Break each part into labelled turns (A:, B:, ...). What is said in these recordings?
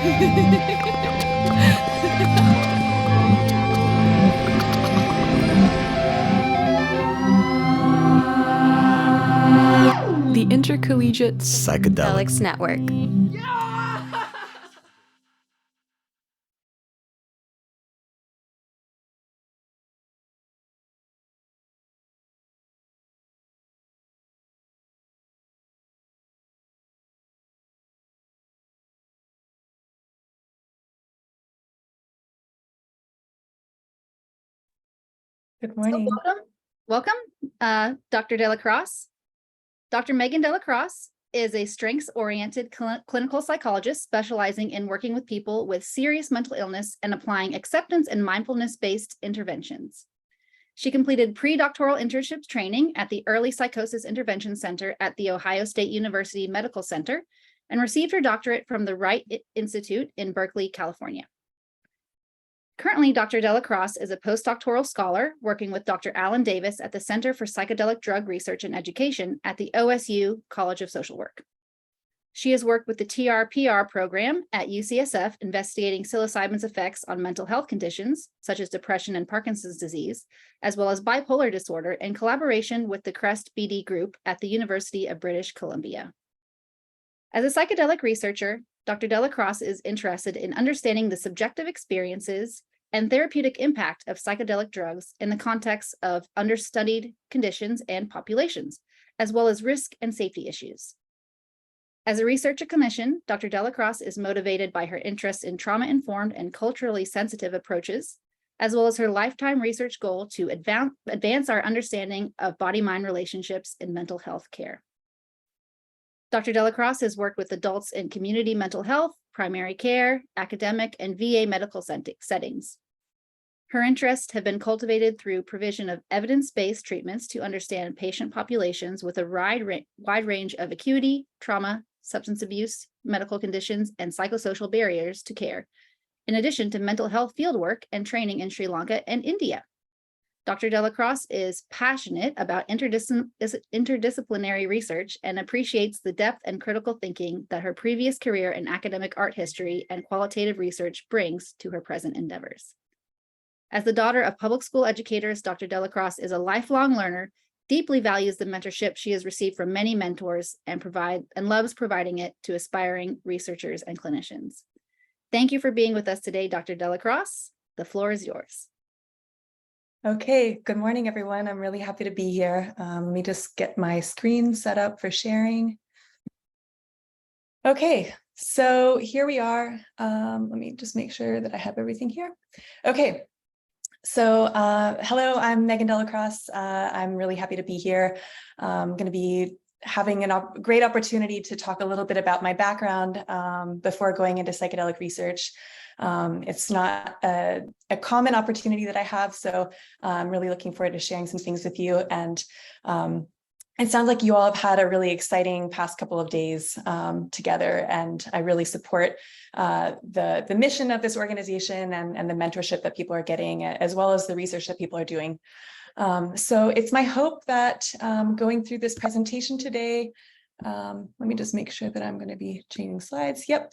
A: The Intercollegiate
B: Psychedelics Network.
C: Good morning.
B: So welcome, Dr. DellaCrosse. Dr. Meghan DellaCrosse is a strengths-oriented clinical psychologist specializing in working with people with serious mental illness and applying acceptance and mindfulness-based interventions. She completed pre-doctoral internship training at the Early Psychosis Intervention Center at the Ohio State University Medical Center and received her doctorate from the Wright Institute in Berkeley, California. Currently, Dr. DellaCrosse is a postdoctoral scholar working with Dr. Alan Davis at the Center for Psychedelic Drug Research and Education at the OSU College of Social Work. She has worked with the TrPR program at UCSF investigating psilocybin's effects on mental health conditions, such as depression and Parkinson's disease, as well as bipolar disorder in collaboration with the CREST.BD group at the University of British Columbia. As a psychedelic researcher, Dr. DellaCrosse is interested in understanding the subjective experiences and therapeutic impact of psychedelic drugs in the context of understudied conditions and populations, as well as risk and safety issues. As a researcher-clinician, Dr. DellaCrosse is motivated by her interest in trauma-informed and culturally sensitive approaches, as well as her lifetime research goal to advance our understanding of body-mind relationships in mental health care. Dr. DellaCrosse has worked with adults in community mental health, primary care, academic, and VA medical settings. Her interests have been cultivated through provision of evidence-based treatments to understand patient populations with a wide range of acuity, trauma, substance abuse, medical conditions, and psychosocial barriers to care, in addition to mental health fieldwork and training in Sri Lanka and India. Dr. DellaCrosse is passionate about interdisciplinary research and appreciates the depth and critical thinking that her previous career in academic art history and qualitative research brings to her present endeavors. As the daughter of public school educators, Dr. DellaCrosse is a lifelong learner, deeply values the mentorship she has received from many mentors, and loves providing it to aspiring researchers and clinicians. Thank you for being with us today, Dr. DellaCrosse. The floor is yours.
C: Okay, good morning, everyone. I'm really happy to be here. Let me just get my screen set up for sharing. Okay, so here we are. Let me just make sure that I have everything here. Okay, so hello, I'm Meghan DellaCrosse. I'm really happy to be here. I'm going to be having a great opportunity to talk a little bit about my background before going into psychedelic research. It's not a common opportunity that I have, so I'm really looking forward to sharing some things with you. And it sounds like you all have had a really exciting past couple of days together, and I really support the mission of this organization and the mentorship that people are getting, as well as the research that people are doing. So it's my hope that going through this presentation today, let me just make sure that I'm going to be changing slides. Yep.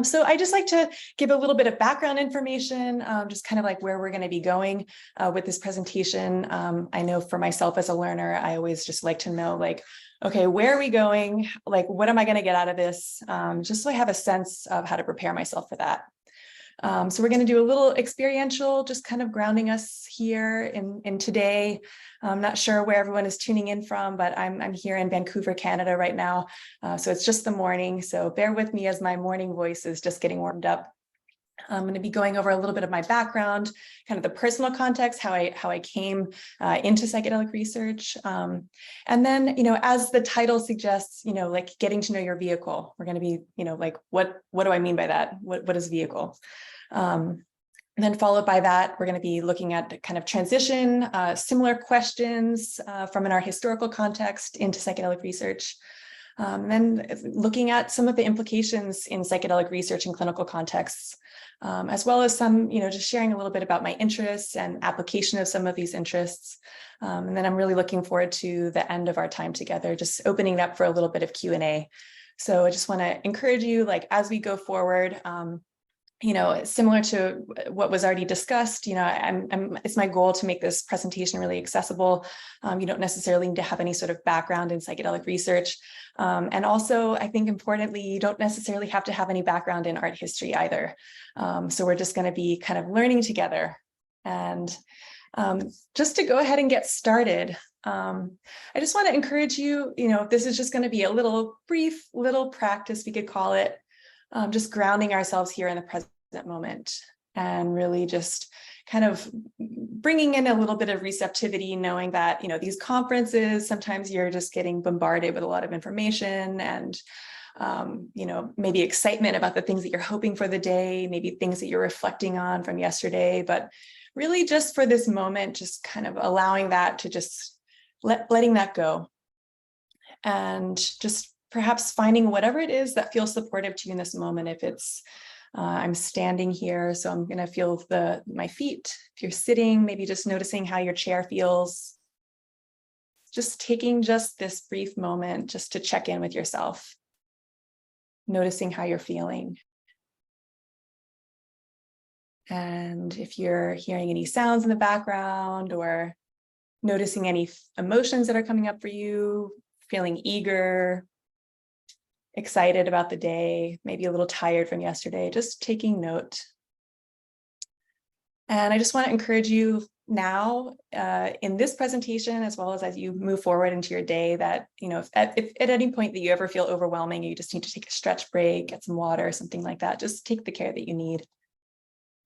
C: So I just like to give a little bit of background information, just kind of like where we're going to be going with this presentation. I know for myself as a learner, I always just like to know, like, okay, where are we going? Like, what am I going to get out of this? Just so I have a sense of how to prepare myself for that. So we're going to do a little experiential, just kind of grounding us here in today. I'm not sure where everyone is tuning in from, but I'm here in Vancouver, Canada right now. So it's just the morning. So bear with me as my morning voice is just getting warmed up. I'm going to be going over a little bit of my background, kind of the personal context, how I came into psychedelic research. And then, as the title suggests, like getting to know your vehicle. We're going to be, like, what do I mean by that? What is vehicle? And then followed by that, we're going to be looking at kind of transition, similar questions from our historical context into psychedelic research. And then looking at some of the implications in psychedelic research and clinical contexts, as well as some, just sharing a little bit about my interests and application of some of these interests. And then I'm really looking forward to the end of our time together, just opening up for a little bit of Q&A. So I just want to encourage you, like, as we go forward, similar to what was already discussed, it's my goal to make this presentation really accessible. You don't necessarily need to have any sort of background in psychedelic research. And also, I think importantly, you don't necessarily have to have any background in art history either. So we're just going to be kind of learning together. And just to go ahead and get started, I just want to encourage you, this is just going to be a brief practice, we could call it, just grounding ourselves here in the present moment and really just kind of bringing in a little bit of receptivity, knowing that, these conferences, sometimes you're just getting bombarded with a lot of information and, maybe excitement about the things that you're hoping for the day, maybe things that you're reflecting on from yesterday, but really just for this moment, just kind of allowing that to just letting that go and just perhaps finding whatever it is that feels supportive to you in this moment. If it's, I'm standing here, so I'm going to feel my feet. If you're sitting, maybe just noticing how your chair feels. Just taking just this brief moment just to check in with yourself, noticing how you're feeling. And if you're hearing any sounds in the background or noticing any emotions that are coming up for you, feeling eager, excited about the day, maybe a little tired from yesterday, just taking note. And I just want to encourage you now in this presentation, as well as you move forward into your day, that, if at any point that you ever feel overwhelming, you just need to take a stretch break, get some water, something like that, just take the care that you need.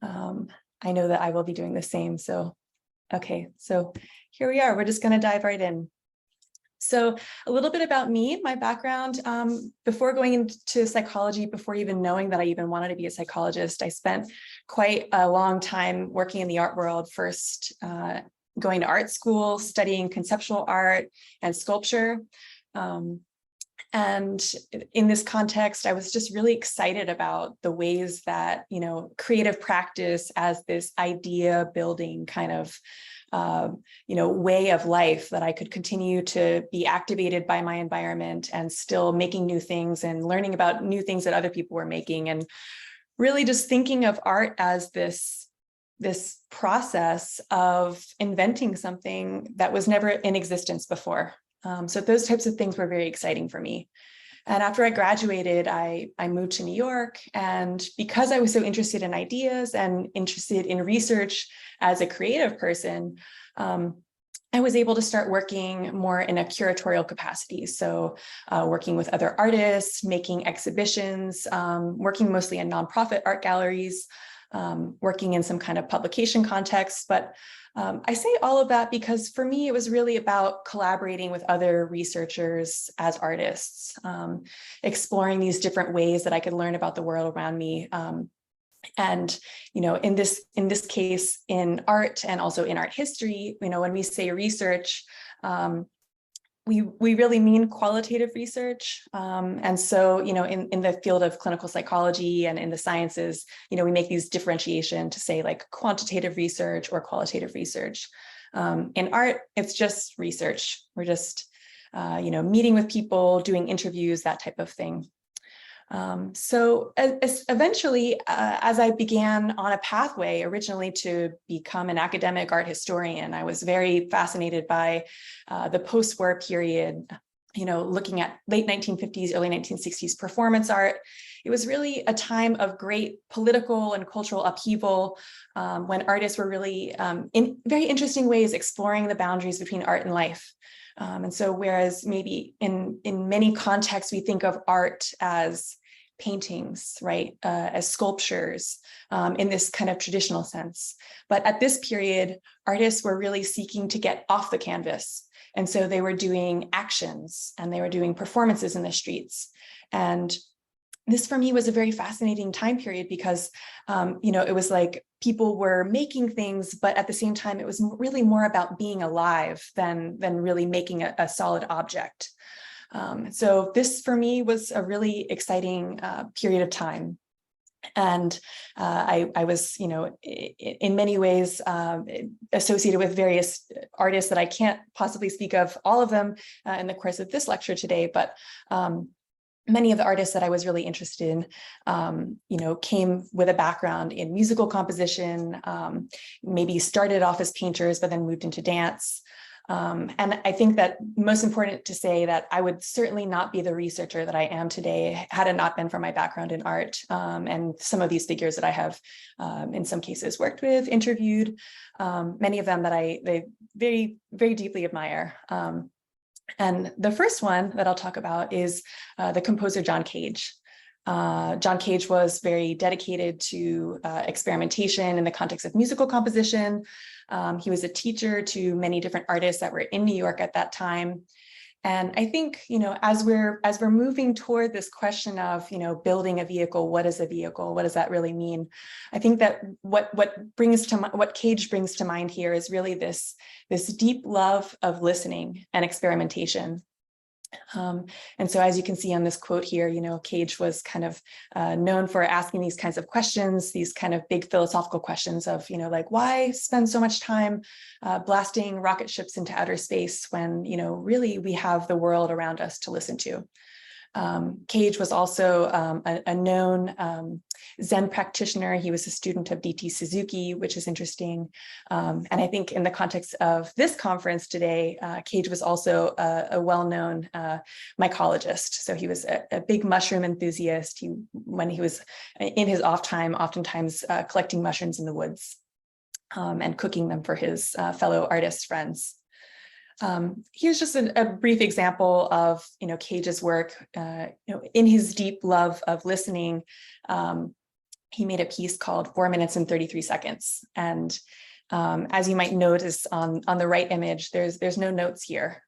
C: I know that I will be doing the same. So, okay, so here we are. We're just going to dive right in. So a little bit about me, my background. Before going into psychology, before even knowing that I even wanted to be a psychologist, I spent quite a long time working in the art world, first going to art school, studying conceptual art and sculpture. And in this context, I was just really excited about the ways that, creative practice as this idea building kind of way of life, that I could continue to be activated by my environment and still making new things and learning about new things that other people were making, and really just thinking of art as this process of inventing something that was never in existence before. So those types of things were very exciting for me. And after I graduated, I moved to New York. And because I was so interested in ideas and interested in research as a creative person, I was able to start working more in a curatorial capacity. So working with other artists, making exhibitions, working mostly in nonprofit art galleries, working in some kind of publication context. But I say all of that because for me, it was really about collaborating with other researchers as artists, exploring these different ways that I could learn about the world around me. And, in this case, in art and also in art history, when we say research, we really mean qualitative research. And so, in the field of clinical psychology and in the sciences, we make these differentiation to say like quantitative research or qualitative research. In art, it's just research. We're just, meeting with people, doing interviews, that type of thing. So eventually, as I began on a pathway originally to become an academic art historian, I was very fascinated by the post-war period, looking at late 1950s, early 1960s performance art. It was really a time of great political and cultural upheaval when artists were really, in very interesting ways, exploring the boundaries between art and life. And so whereas maybe in many contexts, we think of art as paintings, right, as sculptures in this kind of traditional sense. But at this period, artists were really seeking to get off the canvas. And so they were doing actions and they were doing performances in the streets. And this for me was a very fascinating time period because, it was like people were making things, but at the same time, it was really more about being alive than really making a solid object. So this for me was a really exciting period of time. And I was, in many ways associated with various artists that I can't possibly speak of all of them in the course of this lecture today, but many of the artists that I was really interested in, came with a background in musical composition, maybe started off as painters, but then moved into dance. And I think that most important to say that I would certainly not be the researcher that I am today had it not been for my background in art, and some of these figures that I have, in some cases, worked with, interviewed, many of them that I very, very deeply admire. And the first one that I'll talk about is the composer John Cage. John Cage was very dedicated to experimentation in the context of musical composition. He was a teacher to many different artists that were in New York at that time. And I think, as we're moving toward this question of, building a vehicle, what is a vehicle? What does that really mean? I think that what Cage brings to mind here is really this deep love of listening and experimentation. And so as you can see on this quote here, Cage was kind of known for asking these kinds of questions, these kind of big philosophical questions of, like, why spend so much time blasting rocket ships into outer space when, really we have the world around us to listen to. Cage was also a known Zen practitioner. He was a student of D.T. Suzuki, which is interesting. And I think in the context of this conference today, Cage was also a well-known mycologist. So he was a big mushroom enthusiast. When he was in his off time, oftentimes collecting mushrooms in the woods and cooking them for his fellow artist friends. Here's just a brief example of, Cage's work. In his deep love of listening, he made a piece called 4 minutes and 33 seconds. And as you might notice on the right image, there's no notes here.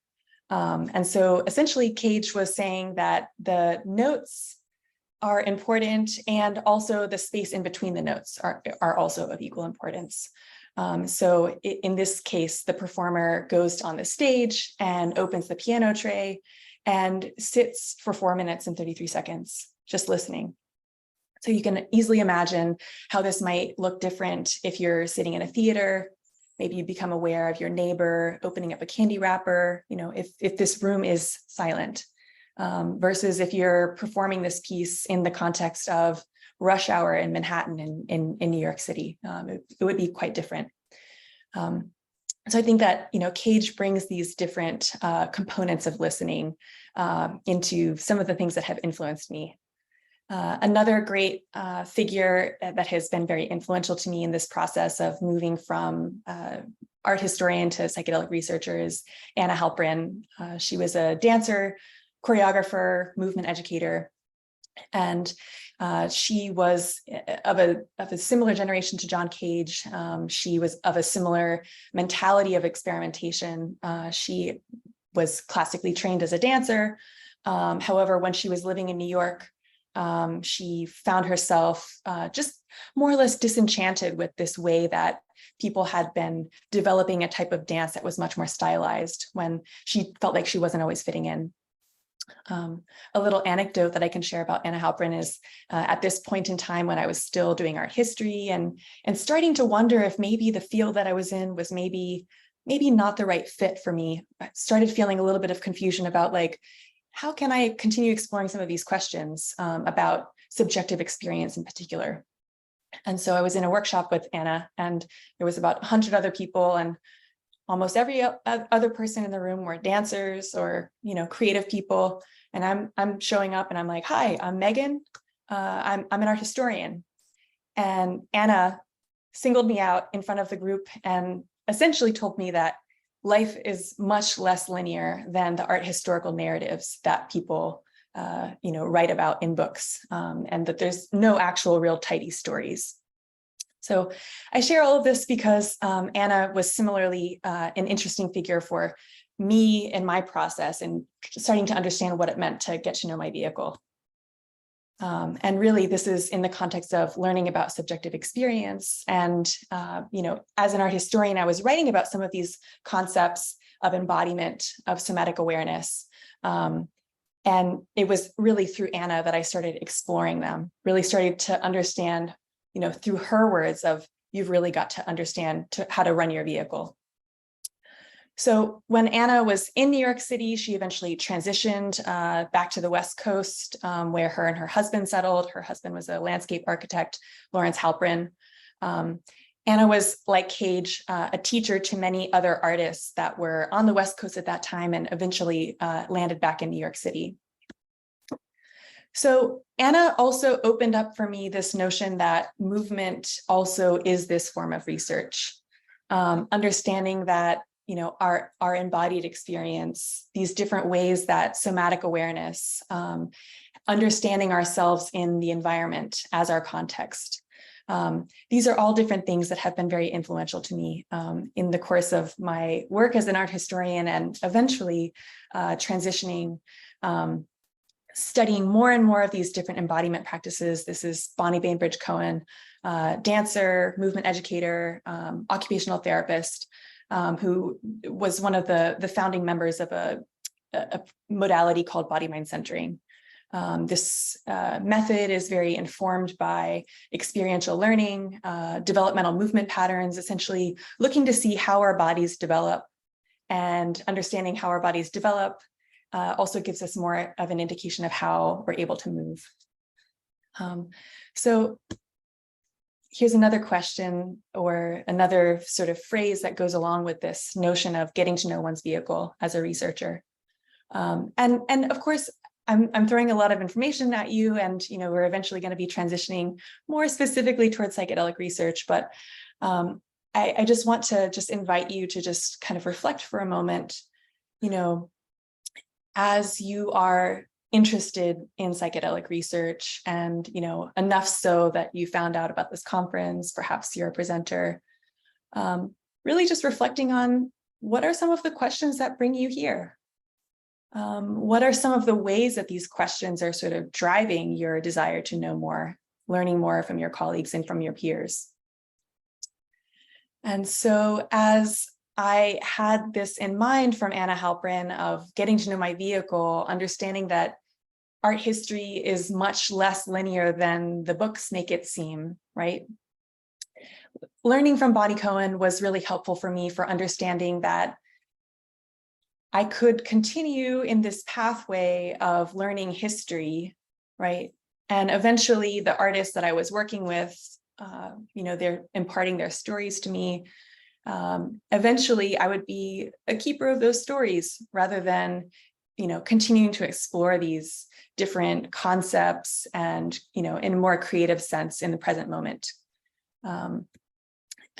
C: And so essentially Cage was saying that the notes are important, and also the space in between the notes are also of equal importance. So in this case, the performer goes on the stage and opens the piano tray and sits for 4 minutes and 33 seconds, just listening. So you can easily imagine how this might look different if you're sitting in a theater. Maybe you become aware of your neighbor opening up a candy wrapper, if this room is silent, versus if you're performing this piece in the context of rush hour in Manhattan in New York City. It would be quite different. So I think that, Cage brings these different components of listening into some of the things that have influenced me. Another great figure that has been very influential to me in this process of moving from art historian to psychedelic researcher is Anna Halprin. She was a dancer, choreographer, movement educator, and she was of a similar generation to John Cage. She was of a similar mentality of experimentation. She was classically trained as a dancer. However, when she was living in New York, she found herself just more or less disenchanted with this way that people had been developing a type of dance that was much more stylized, when she felt like she wasn't always fitting in. A little anecdote that I can share about Anna Halprin is at this point in time when I was still doing art history and starting to wonder if maybe the field that I was in was maybe not the right fit for me. I started feeling a little bit of confusion about, like, how can I continue exploring some of these questions about subjective experience in particular? And so I was in a workshop with Anna, and there was about 100 other people, and almost every other person in the room were dancers or, creative people. And I'm showing up and I'm like, hi, I'm Megan. I'm an art historian. And Anna singled me out in front of the group and essentially told me that life is much less linear than the art historical narratives that people, write about in books, and that there's no actual real tidy stories. So I share all of this because Anna was similarly an interesting figure for me in my process and starting to understand what it meant to get to know my vehicle. And really, this is in the context of learning about subjective experience. And, as an art historian, I was writing about some of these concepts of embodiment, of somatic awareness. And it was really through Anna that I started exploring them, really started to understand, through her words of, you've really got to understand how to run your vehicle. So when Anna was in New York City, she eventually transitioned back to the West Coast, where her and her husband settled. Her husband was a landscape architect, Lawrence Halprin. Anna was, like Cage, a teacher to many other artists that were on the West Coast at that time and eventually landed back in New York City. So Anna also opened up for me this notion that movement also is this form of research, understanding that our embodied experience, these different ways that somatic awareness, understanding ourselves in the environment as our context. These are all different things that have been very influential to me in the course of my work as an art historian and eventually transitioning, studying more and more of these different embodiment practices. This is Bonnie Bainbridge Cohen, dancer, movement educator, occupational therapist, who was one of the founding members of a modality called body-mind centering. This method is very informed by experiential learning, developmental movement patterns, essentially looking to see how our bodies develop, and understanding how our bodies develop also gives us more of an indication of how we're able to move. So here's another question or another sort of phrase that goes along with this notion of getting to know one's vehicle as a researcher. And of course, I'm throwing a lot of information at you, and we're eventually going to be transitioning more specifically towards psychedelic research. But I just want to invite you to just kind of reflect for a moment, as you are interested in psychedelic research, and enough so that you found out about this conference, perhaps you're a presenter, really just reflecting on what are some of the questions that bring you here. What are some of the ways that these questions are sort of driving your desire to know more, learning more from your colleagues and from your peers? And so as I had this in mind from Anna Halprin of getting to know my vehicle, understanding that art history is much less linear than the books make it seem, right? Learning from Bonnie Cohen was really helpful for me for understanding that I could continue in this pathway of learning history, right? And eventually the artists that I was working with, they're imparting their stories to me. Eventually I would be a keeper of those stories rather than, continuing to explore these different concepts and, in a more creative sense in the present moment. And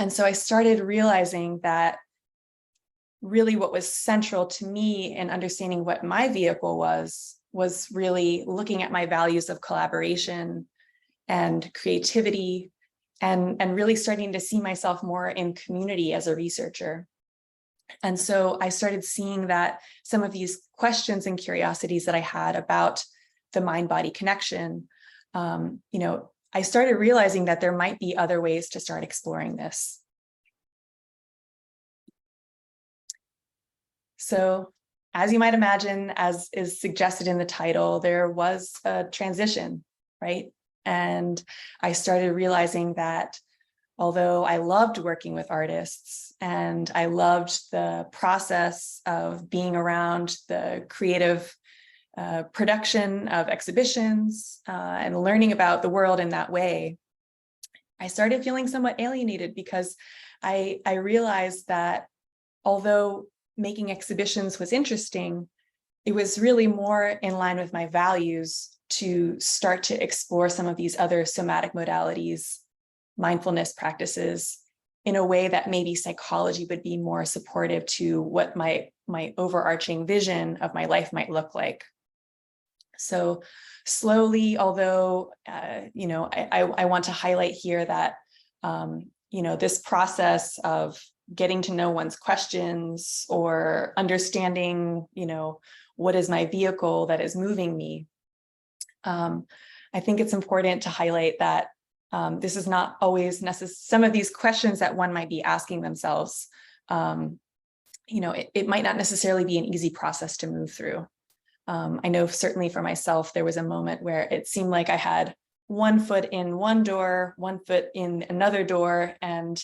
C: so I started realizing that really what was central to me in understanding what my vehicle was really looking at my values of collaboration and creativity, and really starting to see myself more in community as a researcher. And so I started seeing that some of these questions and curiosities that I had about the mind-body connection, I started realizing that there might be other ways to start exploring this. So as you might imagine, as is suggested in the title, there was a transition, right? And I started realizing that although I loved working with artists and I loved the process of being around the creative production of exhibitions and learning about the world in that way, I started feeling somewhat alienated because I realized that although making exhibitions was interesting, it was really more in line with my values to start to explore some of these other somatic modalities, mindfulness practices, in a way that maybe psychology would be more supportive to what my overarching vision of my life might look like. So slowly, although, I want to highlight here that, this process of getting to know one's questions or understanding, what is my vehicle that is moving me. I think it's important to highlight that this is not always necessary. Some of these questions that one might be asking themselves, it might not necessarily be an easy process to move through. I know certainly for myself, there was a moment where it seemed like I had one foot in one door, one foot in another door, and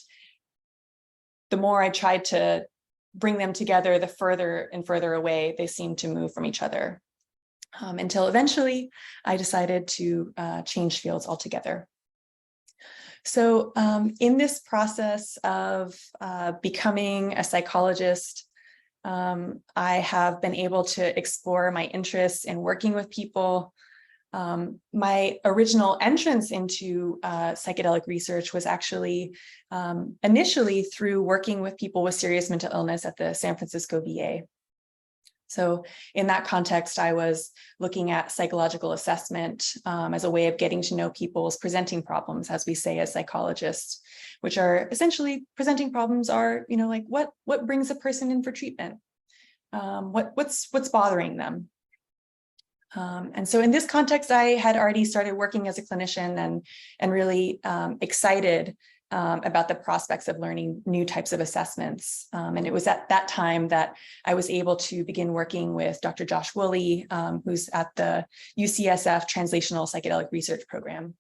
C: the more I tried to bring them together, the further and further away they seem to move from each other. Until eventually I decided to change fields altogether. So in this process of becoming a psychologist, I have been able to explore my interests in working with people. My original entrance into psychedelic research was actually initially through working with people with serious mental illness at the San Francisco VA. So in that context, I was looking at psychological assessment as a way of getting to know people's presenting problems, as we say as psychologists, which are essentially presenting problems are, like what brings a person in for treatment? What's bothering them? And so in this context, I had already started working as a clinician and really excited about the prospects of learning new types of assessments. And it was at that time that I was able to begin working with Dr. Josh Woolley, who's at the UCSF Translational Psychedelic Research Program.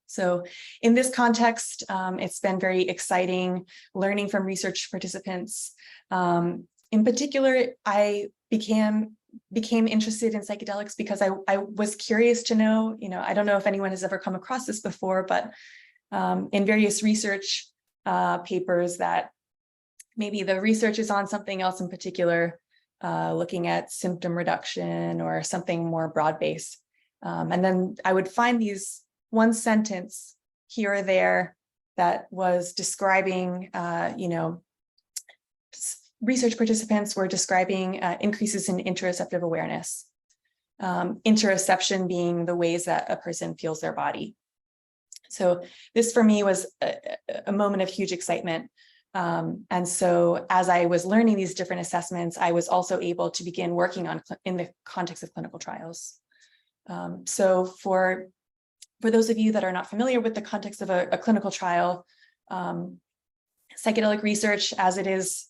C: So in this context, it's been very exciting learning from research participants. In particular, I became interested in psychedelics because I was curious to know, I don't know if anyone has ever come across this before, but in various research papers that maybe the research is on something else in particular, looking at symptom reduction or something more broad-based. And then I would find these one sentence here or there that was describing, research participants were describing increases in interoceptive awareness. Interoception being the ways that a person feels their body. So this for me was a moment of huge excitement. And so as I was learning these different assessments, I was also able to begin working on in the context of clinical trials. So for those of you that are not familiar with the context of a clinical trial, psychedelic research as it is,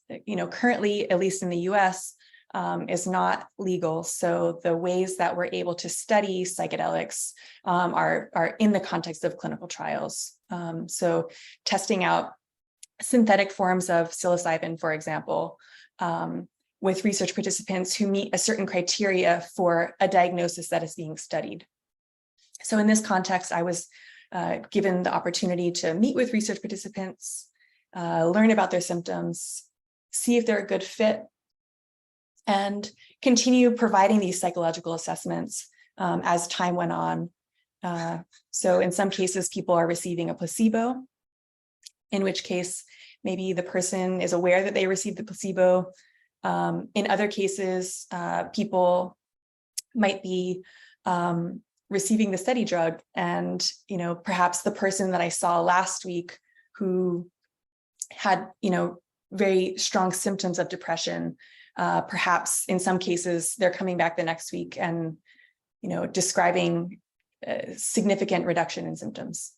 C: currently, at least in the US, is not legal. So the ways that we're able to study psychedelics are in the context of clinical trials. So testing out synthetic forms of psilocybin, for example, with research participants who meet a certain criteria for a diagnosis that is being studied. So in this context, I was given the opportunity to meet with research participants, learn about their symptoms, see if they're a good fit, and continue providing these psychological assessments as time went on. So in some cases, people are receiving a placebo, in which case maybe the person is aware that they received the placebo. In other cases, people might be receiving the study drug, and perhaps the person that I saw last week who had very strong symptoms of depression, perhaps in some cases they're coming back the next week and describing a significant reduction in symptoms.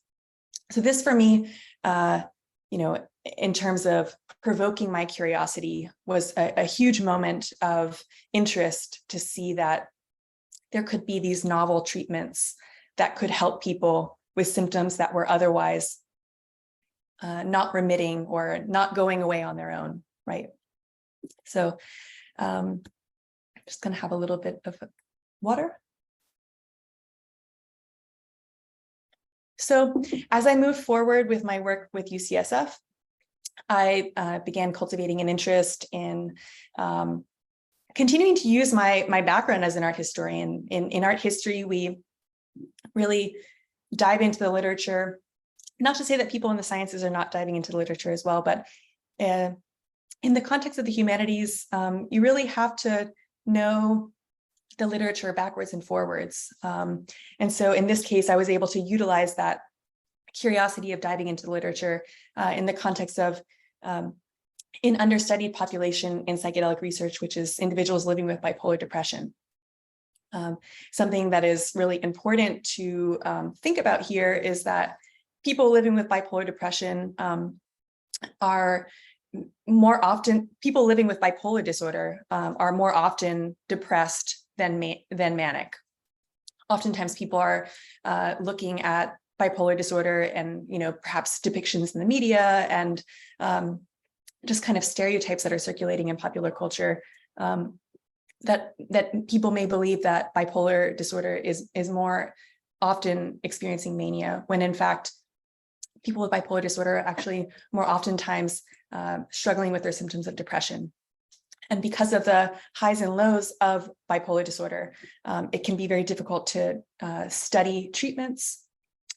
C: So this for me, in terms of provoking my curiosity, was a huge moment of interest to see that there could be these novel treatments that could help people with symptoms that were otherwise not remitting or not going away on their own, right? So I'm just going to have a little bit of water. So as I moved forward with my work with UCSF, I began cultivating an interest in continuing to use my background as an art historian. In art history, we really dive into the literature. Not to say that people in the sciences are not diving into the literature as well, but in the context of the humanities, you really have to know the literature backwards and forwards. And so in this case, I was able to utilize that curiosity of diving into the literature in the context of an understudied population in psychedelic research, which is individuals living with bipolar depression. Something that is really important to think about here is that people living with bipolar depression are more often, people living with bipolar disorder are more often depressed than manic. Oftentimes people are looking at bipolar disorder and perhaps depictions in the media and just kind of stereotypes that are circulating in popular culture, that people may believe that bipolar disorder is more often experiencing mania, when in fact, people with bipolar disorder are actually more oftentimes struggling with their symptoms of depression. And because of the highs and lows of bipolar disorder, it can be very difficult to study treatments.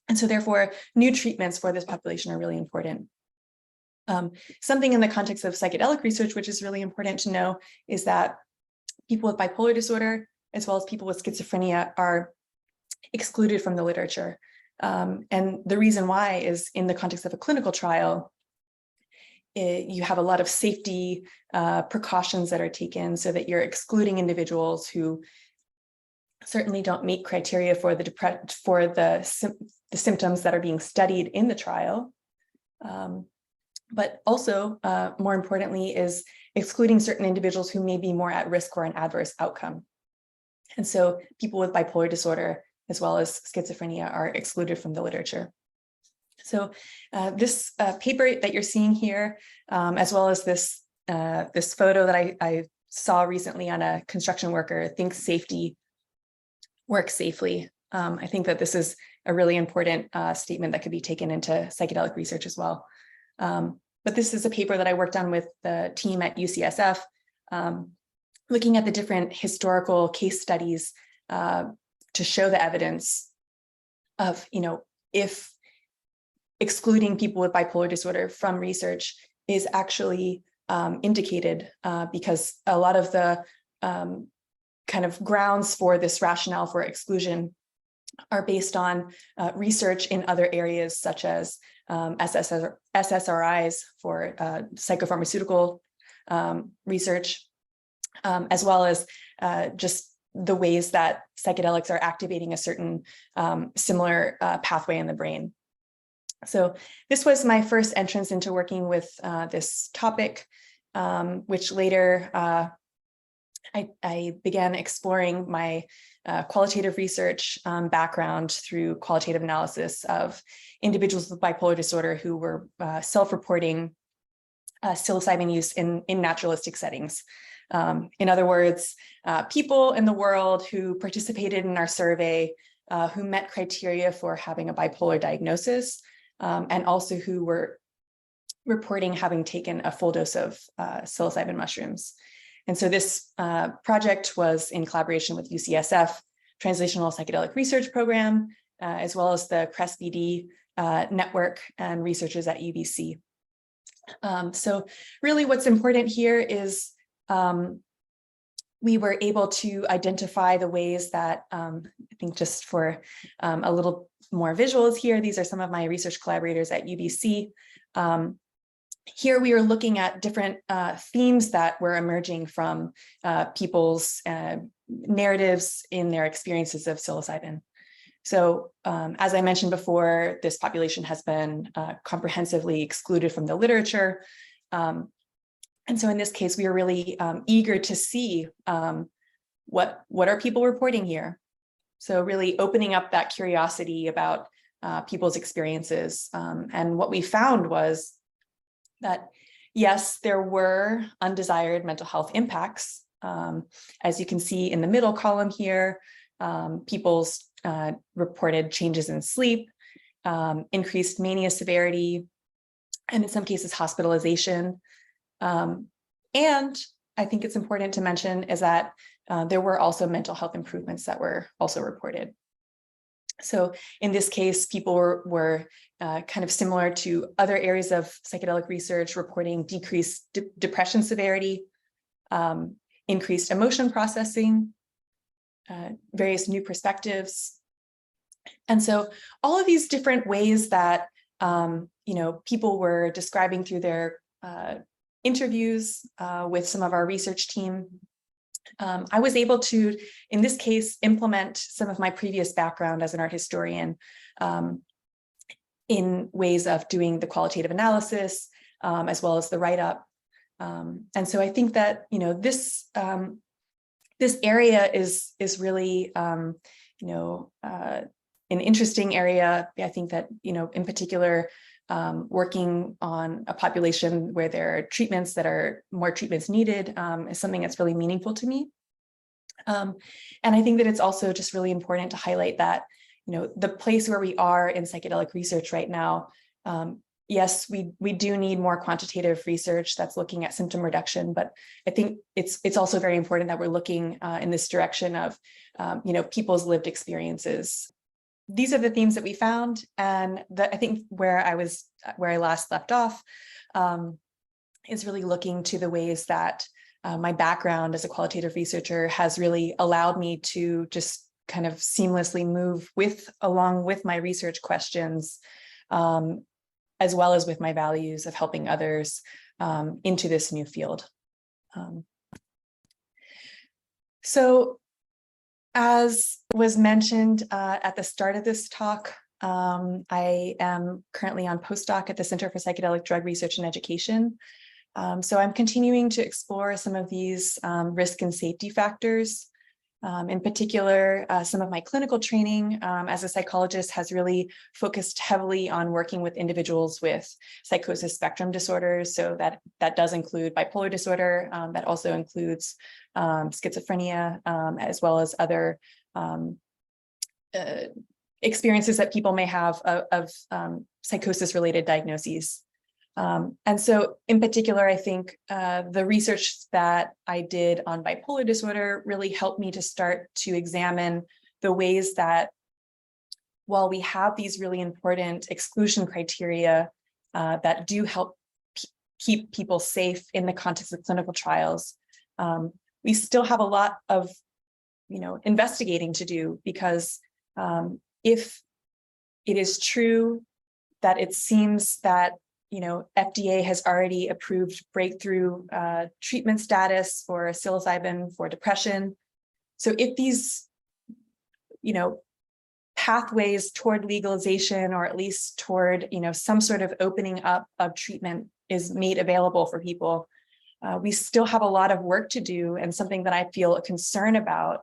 C: And so therefore, new treatments for this population are really important. Something in the context of psychedelic research, which is really important to know, is that people with bipolar disorder, as well as people with schizophrenia, are excluded from the literature. And the reason why is, in the context of a clinical trial, you have a lot of safety precautions that are taken so that you're excluding individuals who certainly don't meet criteria for the symptoms that are being studied in the trial. But also, more importantly, is excluding certain individuals who may be more at risk for an adverse outcome. And so people with bipolar disorder, as well as schizophrenia, are excluded from the literature. So this paper that you're seeing here, as well as this photo that I saw recently on a construction worker, thinks safety, works safely. I think that this is a really important statement that could be taken into psychedelic research as well. But this is a paper that I worked on with the team at UCSF, looking at the different historical case studies to show the evidence of, if excluding people with bipolar disorder from research is actually indicated, because a lot of the kind of grounds for this rationale for exclusion are based on research in other areas, such as SSRIs for psychopharmaceutical research, as well as just the ways that psychedelics are activating a certain similar pathway in the brain. So this was my first entrance into working with this topic, which later I began exploring my qualitative research background through qualitative analysis of individuals with bipolar disorder who were self-reporting psilocybin use in naturalistic settings. In other words, people in the world who participated in our survey, who met criteria for having a bipolar diagnosis, and also who were reporting having taken a full dose of psilocybin mushrooms. And so this project was in collaboration with UCSF Translational Psychedelic Research Program, as well as the CREST.BD network and researchers at UBC. So really what's important here is we were able to identify the ways that, I think just for a little more visuals here, these are some of my research collaborators at UBC. Here we are looking at different themes that were emerging from people's narratives in their experiences of psilocybin. So as I mentioned before, this population has been comprehensively excluded from the literature. And so in this case, we are really eager to see what are people reporting here. So really opening up that curiosity about people's experiences. And what we found was that, yes, there were undesired mental health impacts. As you can see in the middle column here, people's reported changes in sleep, increased mania severity, and in some cases hospitalization. And I think it's important to mention is that there were also mental health improvements that were also reported. So in this case, people were kind of similar to other areas of psychedelic research, reporting decreased depression severity, increased emotion processing, various new perspectives. And so all of these different ways that people were describing through their interviews with some of our research team, I was able to, in this case, implement some of my previous background as an art historian in ways of doing the qualitative analysis, as well as the write-up. And so I think that, this area is really, an interesting area. I think that, in particular, working on a population where there are treatments that are more treatments needed is something that's really meaningful to me. And I think that it's also just really important to highlight that, the place where we are in psychedelic research right now, yes, we do need more quantitative research that's looking at symptom reduction, but I think it's also very important that we're looking in this direction of, people's lived experiences. These are the themes that we found, and I think where I last left off is really looking to the ways that my background as a qualitative researcher has really allowed me to just kind of seamlessly move along with my research questions, as well as with my values of helping others into this new field. So as was mentioned at the start of this talk, I am currently on postdoc at the Center for Psychedelic Drug Research and Education. So I'm continuing to explore some of these risk and safety factors. In particular, some of my clinical training as a psychologist has really focused heavily on working with individuals with psychosis spectrum disorders. So that does include bipolar disorder, that also includes schizophrenia, as well as other experiences that people may have of psychosis-related diagnoses. And so in particular, I think the research that I did on bipolar disorder really helped me to start to examine the ways that while we have these really important exclusion criteria that do help keep people safe in the context of clinical trials, we still have a lot of investigating to do, because if it is true that it seems that FDA has already approved breakthrough treatment status for psilocybin for depression. So if these, pathways toward legalization, or at least toward, some sort of opening up of treatment is made available for people, we still have a lot of work to do. And something that I feel a concern about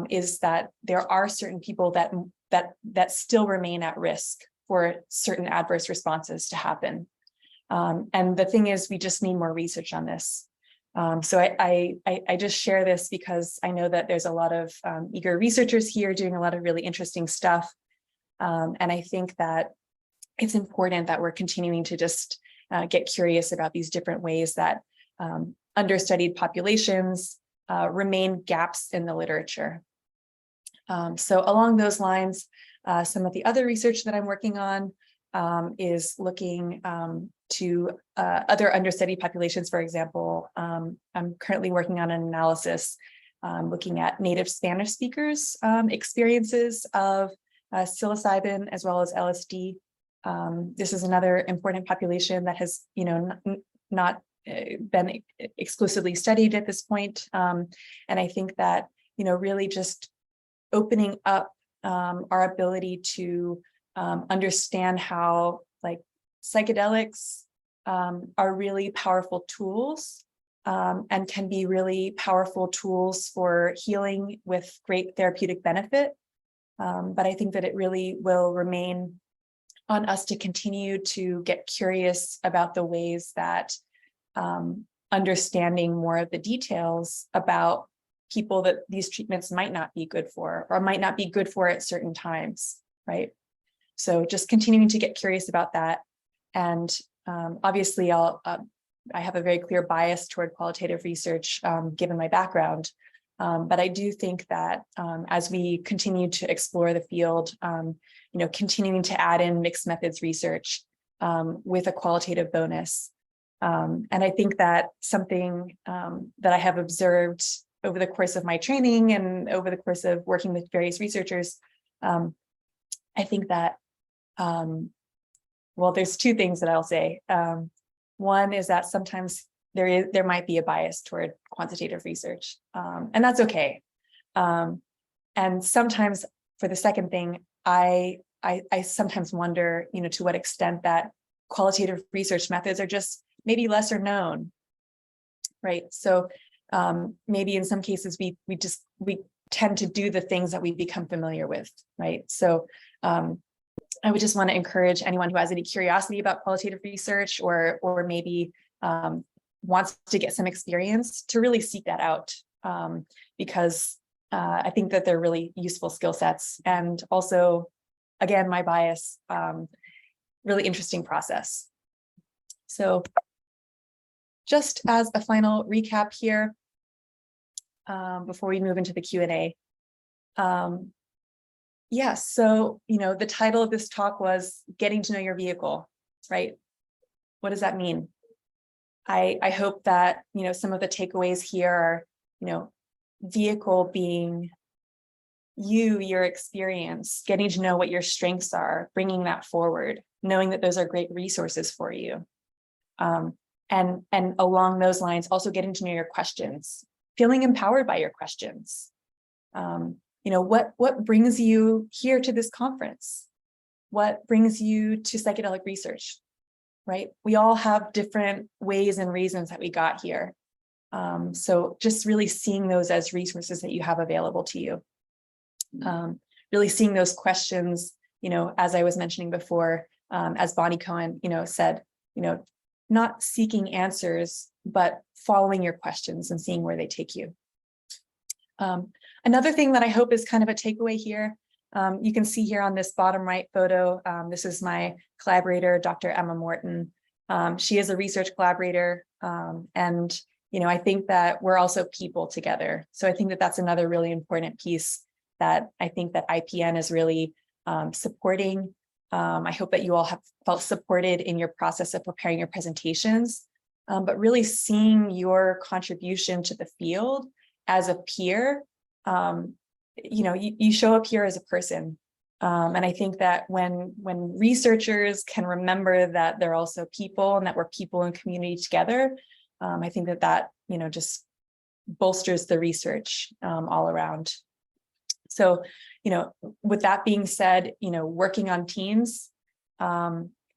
C: is that there are certain people that still remain at risk for certain adverse responses to happen. And the thing is, we just need more research on this. So I just share this because I know that there's a lot of eager researchers here doing a lot of really interesting stuff. And I think that it's important that we're continuing to just get curious about these different ways that understudied populations remain gaps in the literature. So along those lines, some of the other research that I'm working on is looking to other understudied populations. For example, I'm currently working on an analysis looking at native Spanish speakers' experiences of psilocybin as well as LSD. This is another important population that has, not been exclusively studied at this point. And I think that, really just opening up our ability to understand how psychedelics are really powerful tools and can be really powerful tools for healing with great therapeutic benefit. But I think that it really will remain on us to continue to get curious about the ways that understanding more of the details about people that these treatments might not be good for, or might not be good for at certain times, right? So just continuing to get curious about that. And obviously I have a very clear bias toward qualitative research given my background. But I do think that as we continue to explore the field, continuing to add in mixed methods research with a qualitative bonus. And I think that something that I have observed over the course of my training and over the course of working with various researchers, I think that well, there's two things that I'll say. One is that sometimes there might be a bias toward quantitative research, and that's okay. And sometimes, for the second thing, I sometimes wonder, to what extent that qualitative research methods are just maybe lesser known, right? So maybe in some cases we tend to do the things that we become familiar with, right? So I would just want to encourage anyone who has any curiosity about qualitative research or maybe wants to get some experience to really seek that out, because I think that they're really useful skill sets. And also, again, my bias, really interesting process. So just as a final recap here, before we move into the Q&A. Yes, so, the title of this talk was Getting to Know Your Vehicle, right? What does that mean? I hope that, some of the takeaways here are, vehicle being you, your experience, getting to know what your strengths are, bringing that forward, knowing that those are great resources for you. And along those lines, also getting to know your questions, feeling empowered by your questions. What brings you here to this conference? What brings you to psychedelic research, right? We all have different ways and reasons that we got here. So just really seeing those as resources that you have available to you. Really seeing those questions, as I was mentioning before, as Bonnie Cohen, said, not seeking answers, but following your questions and seeing where they take you. Another thing that I hope is kind of a takeaway here, you can see here on this bottom right photo, this is my collaborator, Dr. Emma Morton. She is a research collaborator, and I think that we're also people together. So I think that that's another really important piece that I think that IPN is really supporting. I hope that you all have felt supported in your process of preparing your presentations, but really seeing your contribution to the field as a peer. You show up here as a person. And I think that when researchers can remember that they're also people and that we're people in community together, I think that just bolsters the research all around. So, with that being said, working on teams,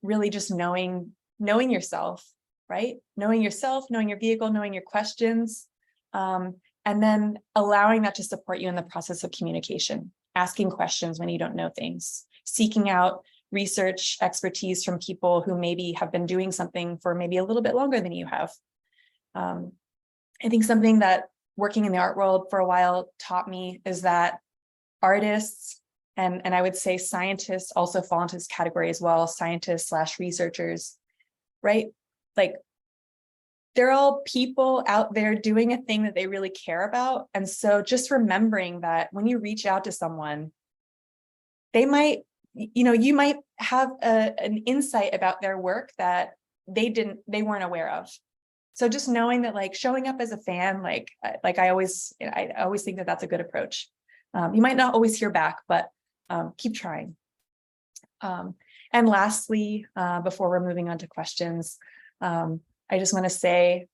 C: really just knowing yourself, right? Knowing yourself, knowing your vehicle, knowing your questions, and then allowing that to support you in the process of communication, asking questions when you don't know things, seeking out research expertise from people who maybe have been doing something for maybe a little bit longer than you have. I think something that working in the art world for a while taught me is that artists, and I would say scientists also fall into this category as well, scientists / researchers, right? Like, they're all people out there doing a thing that they really care about. And so just remembering that when you reach out to someone, they might, you might have an insight about their work that they weren't aware of. So just knowing that, like, showing up as a fan, like I always think that that's a good approach. You might not always hear back, but keep trying. And lastly, before we're moving on to questions, I just want to say,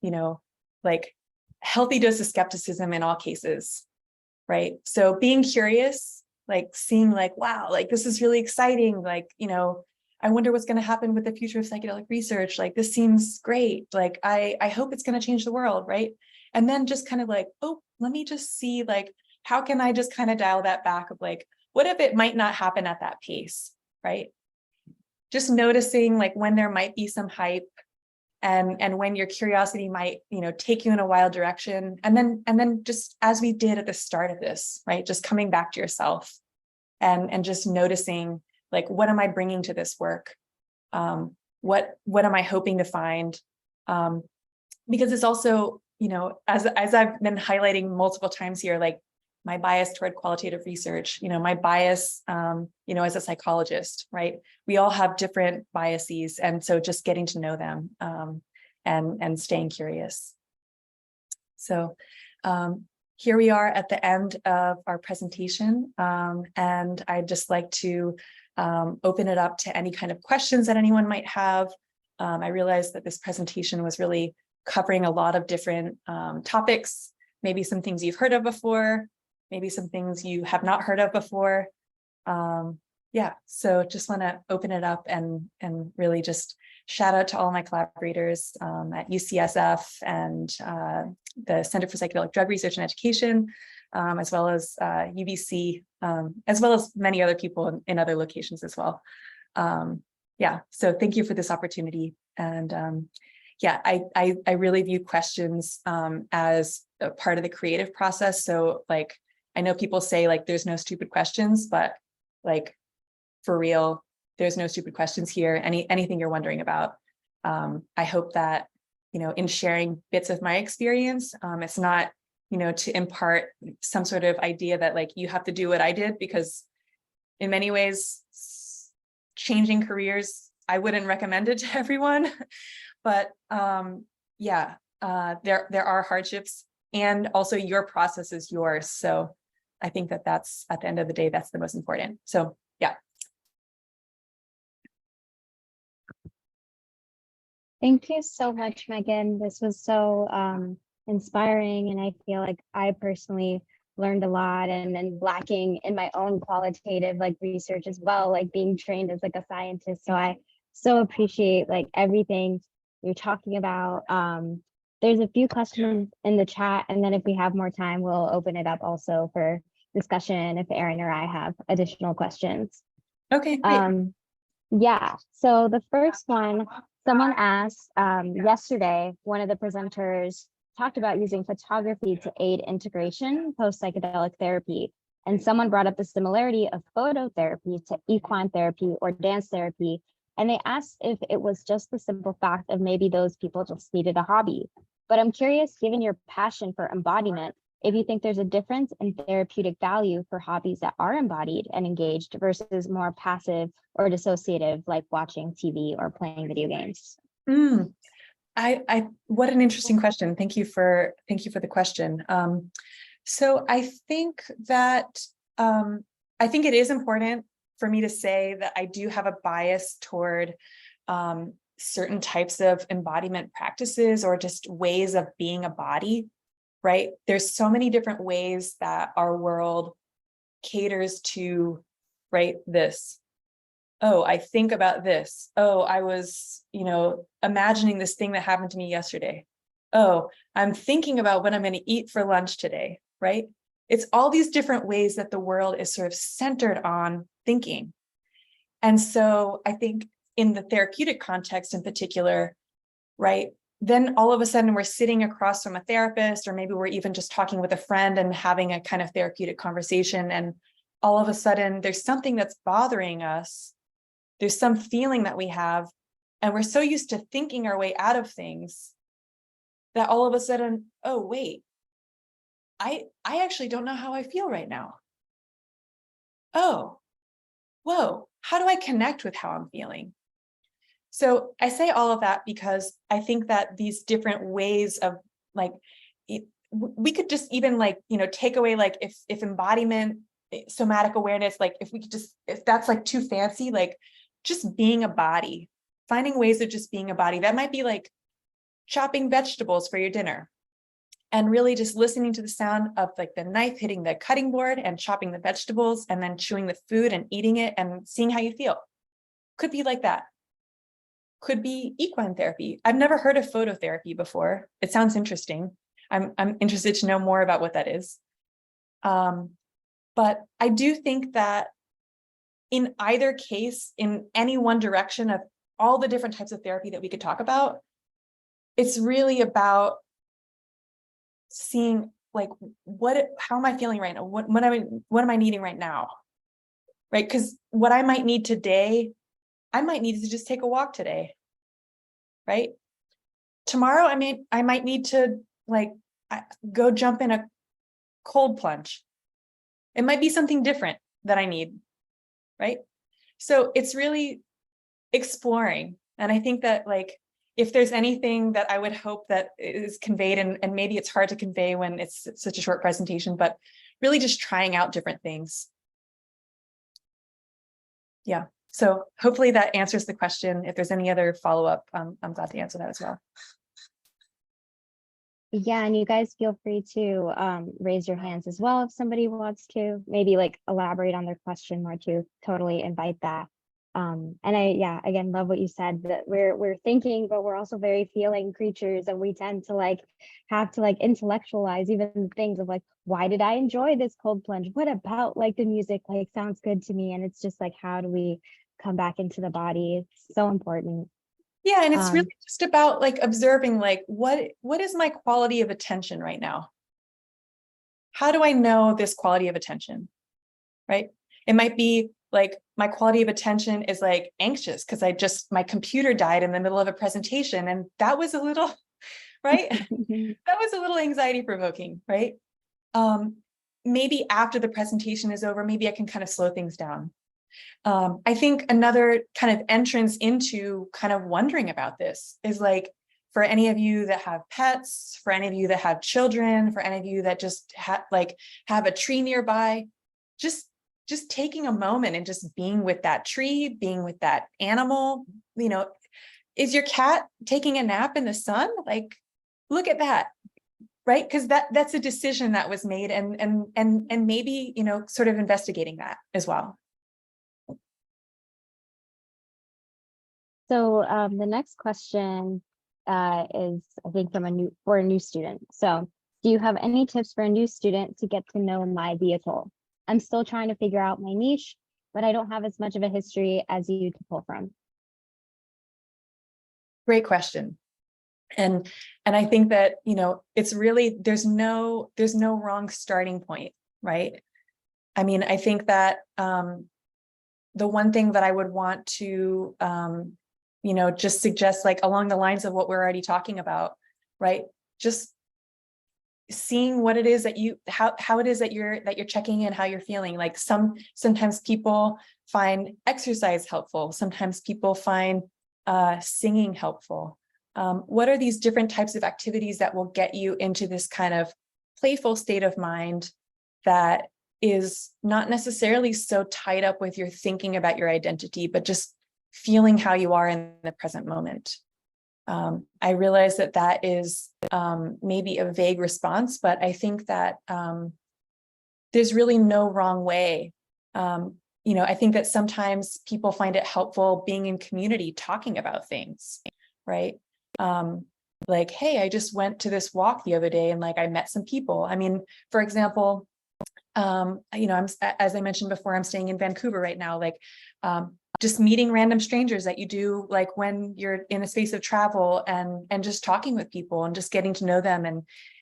C: healthy dose of skepticism in all cases, right? So being curious, seeing wow, this is really exciting. I wonder what's going to happen with the future of psychedelic research. This seems great. I hope it's going to change the world, right? And then just kind of oh, let me just see, how can I just kind of dial that back of what if it might not happen at that pace, right? Just noticing when there might be some hype, and when your curiosity might, take you in a wild direction. And then just as we did at the start of this, right? Just coming back to yourself and just noticing, what am I bringing to this work? What am I hoping to find? Because it's also, as I've been highlighting multiple times here, my bias toward qualitative research, my bias, as a psychologist, right? We all have different biases. And so just getting to know them and staying curious. So here we are at the end of our presentation. And I'd just like to open it up to any kind of questions that anyone might have. I realized that this presentation was really covering a lot of different topics, maybe some things you've heard of before, maybe some things you have not heard of before. Yeah, so just want to open it up and really just shout out to all my collaborators at UCSF and the Center for Psychedelic Drug Research and Education, as well as UBC, as well as many other people in other locations as well. Yeah, so thank you for this opportunity. And yeah, I really view questions as a part of the creative process. So like, I know people say like, there's no stupid questions, but like, for real, there's no stupid questions here. Anything you're wondering about. I hope that, in sharing bits of my experience, it's not, to impart some sort of idea that like, you have to do what I did, because in many ways, changing careers, I wouldn't recommend it to everyone. But yeah, there are hardships, and also your process is yours. So I think that that's, at the end of the day, that's the most important. So yeah.
D: Thank you so much, Megan. This was so inspiring, and I feel like I personally learned a lot, and lacking in my own qualitative like research as well, like being trained as like a scientist. So I so appreciate like everything you're talking about. There's a few questions in the chat, and then if we have more time, we'll open it up also for discussion if Erin or I have additional questions.
C: Okay, great.
D: Yeah, so the first one, someone asked yesterday, one of the presenters talked about using photography to aid integration post-psychedelic therapy. And someone brought up the similarity of phototherapy to equine therapy or dance therapy. And they asked if it was just the simple fact of maybe those people just needed a hobby. But I'm curious, given your passion for embodiment, if you think there's a difference in therapeutic value for hobbies that are embodied and engaged versus more passive or dissociative, like watching TV or playing video games.
C: What an interesting question. Thank you for the question. So I think that I think it is important for me to say that I do have a bias toward certain types of embodiment practices, or just ways of being a body. Right? There's so many different ways that our world caters to, right? This. Oh, I think about this. Oh, I was, imagining this thing that happened to me yesterday. Oh, I'm thinking about what I'm going to eat for lunch today, right? It's all these different ways that the world is sort of centered on thinking. And so I think in the therapeutic context in particular, right? Then all of a sudden we're sitting across from a therapist, or maybe we're even just talking with a friend and having a kind of therapeutic conversation. And all of a sudden there's something that's bothering us. There's some feeling that we have, and we're so used to thinking our way out of things that all of a sudden, oh, wait, I actually don't know how I feel right now. Oh, whoa, how do I connect with how I'm feeling? So I say all of that because I think that these different ways of like, we could just even like, take away like if embodiment, somatic awareness, like if that's like too fancy, like just being a body, finding ways of just being a body. That might be like chopping vegetables for your dinner, and really just listening to the sound of like the knife hitting the cutting board and chopping the vegetables, and then chewing the food and eating it and seeing how you feel. Could be like that. Could be equine therapy. I've never heard of phototherapy before. It sounds interesting. I'm interested to know more about what that is. But I do think that in either case, in any one direction of all the different types of therapy that we could talk about, it's really about seeing like how am I feeling right now? What am I needing right now? Right? Because what I might need today, I might need to just take a walk today, right? Tomorrow, I might need to like go jump in a cold plunge. It might be something different that I need, right? So it's really exploring. And I think that like, if there's anything that I would hope that is conveyed, and maybe it's hard to convey when it's such a short presentation, but really just trying out different things. Yeah. So hopefully that answers the question. If there's any other follow-up, I'm glad to answer that as well.
D: Yeah, and you guys feel free to raise your hands as well if somebody wants to maybe like elaborate on their question more too. Totally invite that. And I again love what you said, that we're thinking, but we're also very feeling creatures, and we tend to like have to like intellectualize even things of like, why did I enjoy this cold plunge? What about like the music like sounds good to me? And it's just like, how do we come back into the body. It's so important.
C: Yeah, and it's really just about like observing, like what is my quality of attention right now? How do I know this quality of attention? Right? It might be like my quality of attention is like anxious because my computer died in the middle of a presentation, and that was a little, right? That was a little anxiety provoking, right? Maybe after the presentation is over, maybe I can kind of slow things down. I think another kind of entrance into kind of wondering about this is like, for any of you that have pets, for any of you that have children, for any of you that just have a tree nearby, just taking a moment and just being with that tree, being with that animal. Is your cat taking a nap in the sun? Like, look at that, right? Because that's a decision that was made, and maybe, sort of investigating that as well.
D: So the next question is, I think, for a new student. So, do you have any tips for a new student to get to know my vehicle? I'm still trying to figure out my niche, but I don't have as much of a history as you to pull from.
C: Great question. And I think that, it's really, there's no wrong starting point, right? I mean, I think that the one thing that I would want to, just suggest, like along the lines of what we're already talking about, right? Just seeing what it is that how it is that you're checking in, how you're feeling. Like sometimes people find exercise helpful. Sometimes people find singing helpful. What are these different types of activities that will get you into this kind of playful state of mind that is not necessarily so tied up with your thinking about your identity, but just feeling how you are in the present moment? I realize that is maybe a vague response, but I think that there's really no wrong way. I think that sometimes people find it helpful being in community, talking about things, right? Like, hey, I just went to this walk the other day and like I met some people. I mean, for example, as I mentioned before, I'm staying in Vancouver right now, like just meeting random strangers that you do like when you're in a space of travel, and just talking with people and just getting to know them,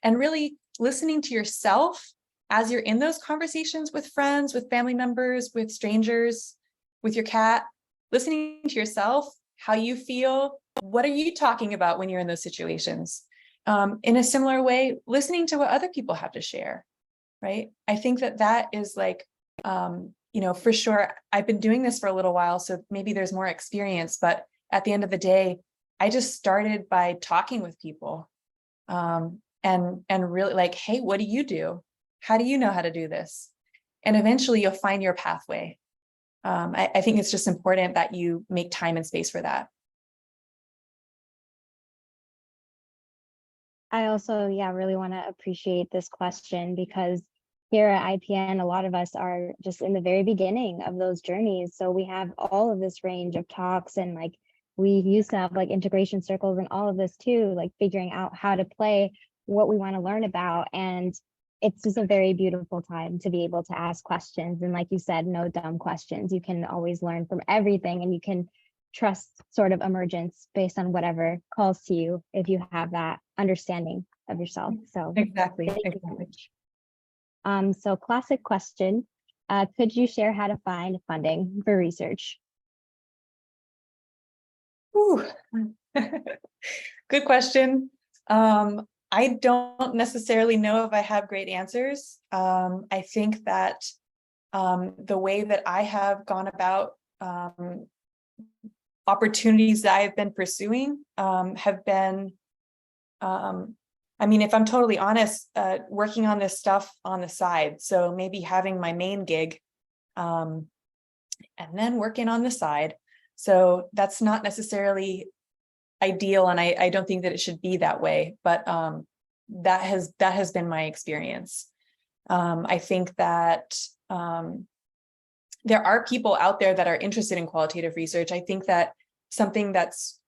C: and really listening to yourself as you're in those conversations with friends, with family members, with strangers, with your cat, listening to yourself, how you feel, what are you talking about when you're in those situations? In a similar way, listening to what other people have to share, right? I think that is like, for sure, I've been doing this for a little while, so maybe there's more experience, but at the end of the day, I just started by talking with people, and really like, hey, what do you do? How do you know how to do this? And eventually you'll find your pathway. I think it's just important that you make time and space for that.
D: I also, really want to appreciate this question, because here at IPN, a lot of us are just in the very beginning of those journeys. So we have all of this range of talks, and like we used to have like integration circles and all of this too, like figuring out how to play what we want to learn about. And it's just a very beautiful time to be able to ask questions. And like you said, no dumb questions. You can always learn from everything, and you can trust sort of emergence based on whatever calls to you if you have that understanding of yourself. So
C: Exactly.
D: So classic question, could you share how to find funding for research?
C: Ooh. Good question. I don't necessarily know if I have great answers. I think that the way that I have gone about opportunities that I've been pursuing have been, I mean, if I'm totally honest, working on this stuff on the side. So maybe having my main gig and then working on the side. So that's not necessarily ideal, and I don't think that it should be that way, but that has been my experience. I think that there are people out there that are interested in qualitative research. I think that something that's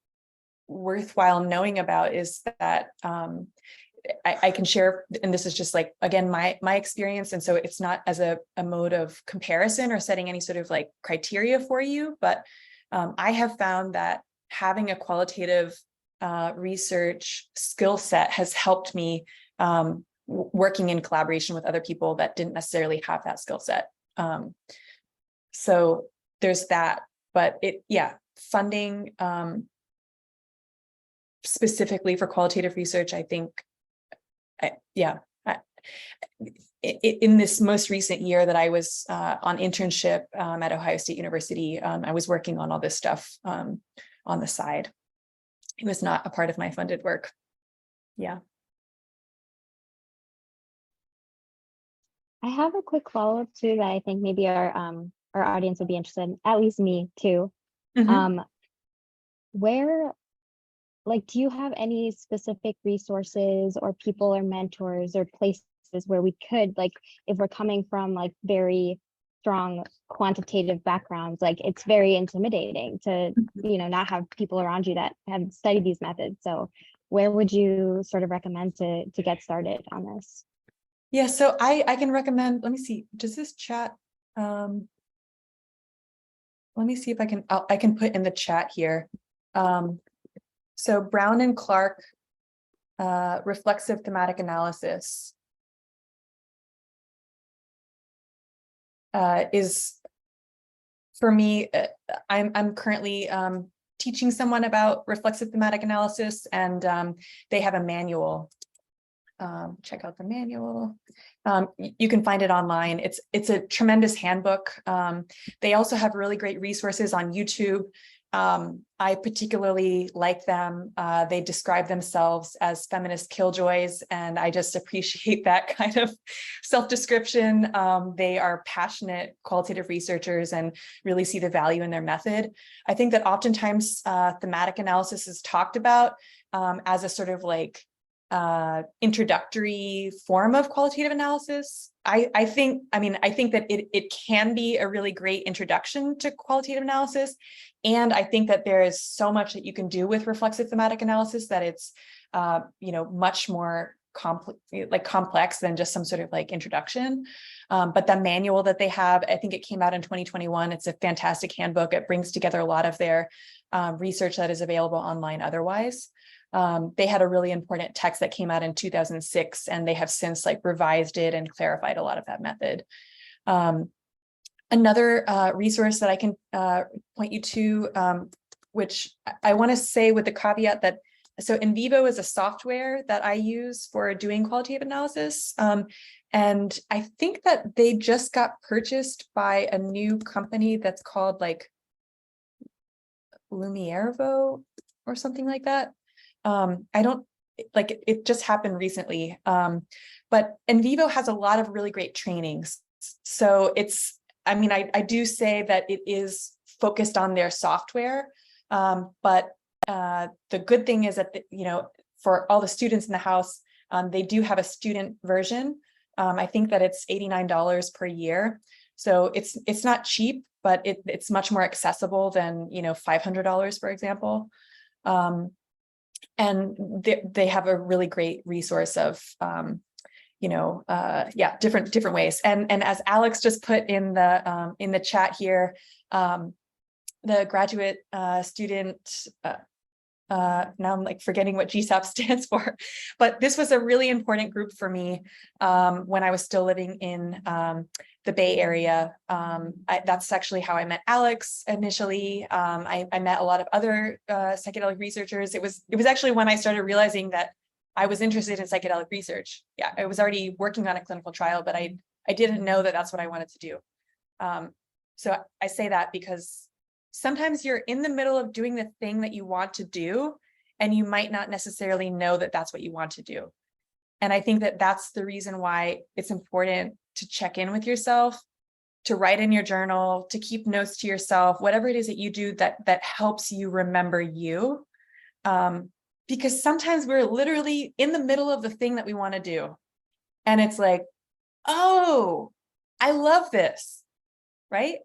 C: worthwhile knowing about is that I can share, and this is just like, again, my experience. And so it's not as a mode of comparison or setting any sort of like criteria for you, but I have found that having a qualitative research skill set has helped me working in collaboration with other people that didn't necessarily have that skill set. So there's that, but funding specifically for qualitative research, I think, in this most recent year that I was on internship at Ohio State University, I was working on all this stuff on the side. It was not a part of my funded work. Yeah.
D: I have a quick follow-up too that I think maybe our audience would be interested in, at least me too.
C: Mm-hmm.
D: Where, like, do you have any specific resources or people or mentors or places where we could, like, if we're coming from like very strong quantitative backgrounds, like it's very intimidating to, not have people around you that have studied these methods. So where would you sort of recommend to get started on this?
C: Yeah, so I can recommend, let me see, does this chat, let me see if I can put in the chat here. So Brown and Clark, reflexive thematic analysis is, for me, I'm currently teaching someone about reflexive thematic analysis, and they have a manual. Check out the manual. You can find it online. It's a tremendous handbook. They also have really great resources on YouTube. I particularly like them. They describe themselves as feminist killjoys, and I just appreciate that kind of self-description. They are passionate qualitative researchers and really see the value in their method. I think that oftentimes thematic analysis is talked about as a sort of like introductory form of qualitative analysis. I think that it can be a really great introduction to qualitative analysis. And I think that there is so much that you can do with reflexive thematic analysis that it's, much more complex than just some sort of like introduction. But the manual that they have, I think it came out in 2021. It's a fantastic handbook. It brings together a lot of their research that is available online otherwise. They had a really important text that came out in 2006, and they have since like revised it and clarified a lot of that method. Another resource that I can point you to, which I want to say with the caveat that, so NVivo is a software that I use for doing qualitative analysis. And I think that they just got purchased by a new company that's called like Lumiervo or something like that. I don't like it just happened recently. But NVivo has a lot of really great trainings. So I do say that it is focused on their software. But the good thing is that, for all the students in the house, they do have a student version. I think that it's $89 per year. So it's not cheap, but it's much more accessible than, $500, for example. And they have a really great resource of, different ways. And as Alex just put in the chat here, the graduate student, now I'm like forgetting what GSAP stands for, but this was a really important group for me when I was still living in the Bay Area. That's actually how I met Alex initially. I met a lot of other psychedelic researchers. It was actually when I started realizing that I was interested in psychedelic research. Yeah, I was already working on a clinical trial, but I didn't know that that's what I wanted to do. So I say that because sometimes you're in the middle of doing the thing that you want to do, and you might not necessarily know that that's what you want to do. And I think that that's the reason why it's important to check in with yourself, to write in your journal, to keep notes to yourself, whatever it is that you do that helps you remember you. Because sometimes we're literally in the middle of the thing that we want to do. And it's like, oh, I love this, right?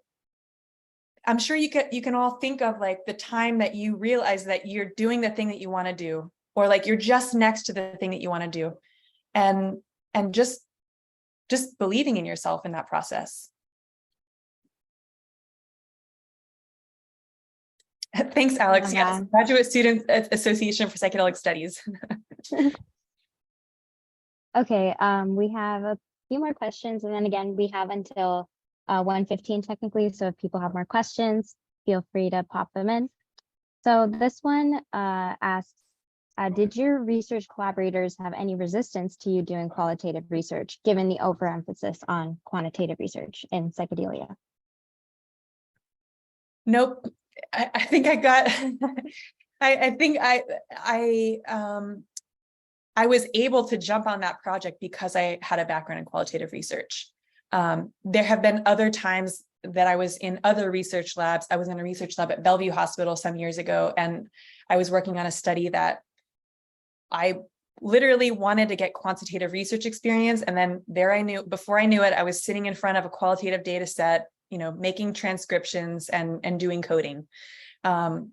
C: I'm sure you can all think of like the time that you realize that you're doing the thing that you want to do, or like you're just next to the thing that you want to do, and just believing in yourself in that process. Thanks, Alex. Yes, Graduate Student Association for Psychedelic Studies.
D: Okay, we have a few more questions, and then again, we have until 1:15 technically, so if people have more questions, feel free to pop them in. So this one asks, did your research collaborators have any resistance to you doing qualitative research, given the overemphasis on quantitative research in psychedelia?
C: Nope. I think I got, I think I was able to jump on that project because I had a background in qualitative research. There have been other times that I was in other research labs. I was in a research lab at Bellevue Hospital some years ago, and I was working on a study that I literally wanted to get quantitative research experience. And then before I knew it, I was sitting in front of a qualitative data set, making transcriptions and doing coding. At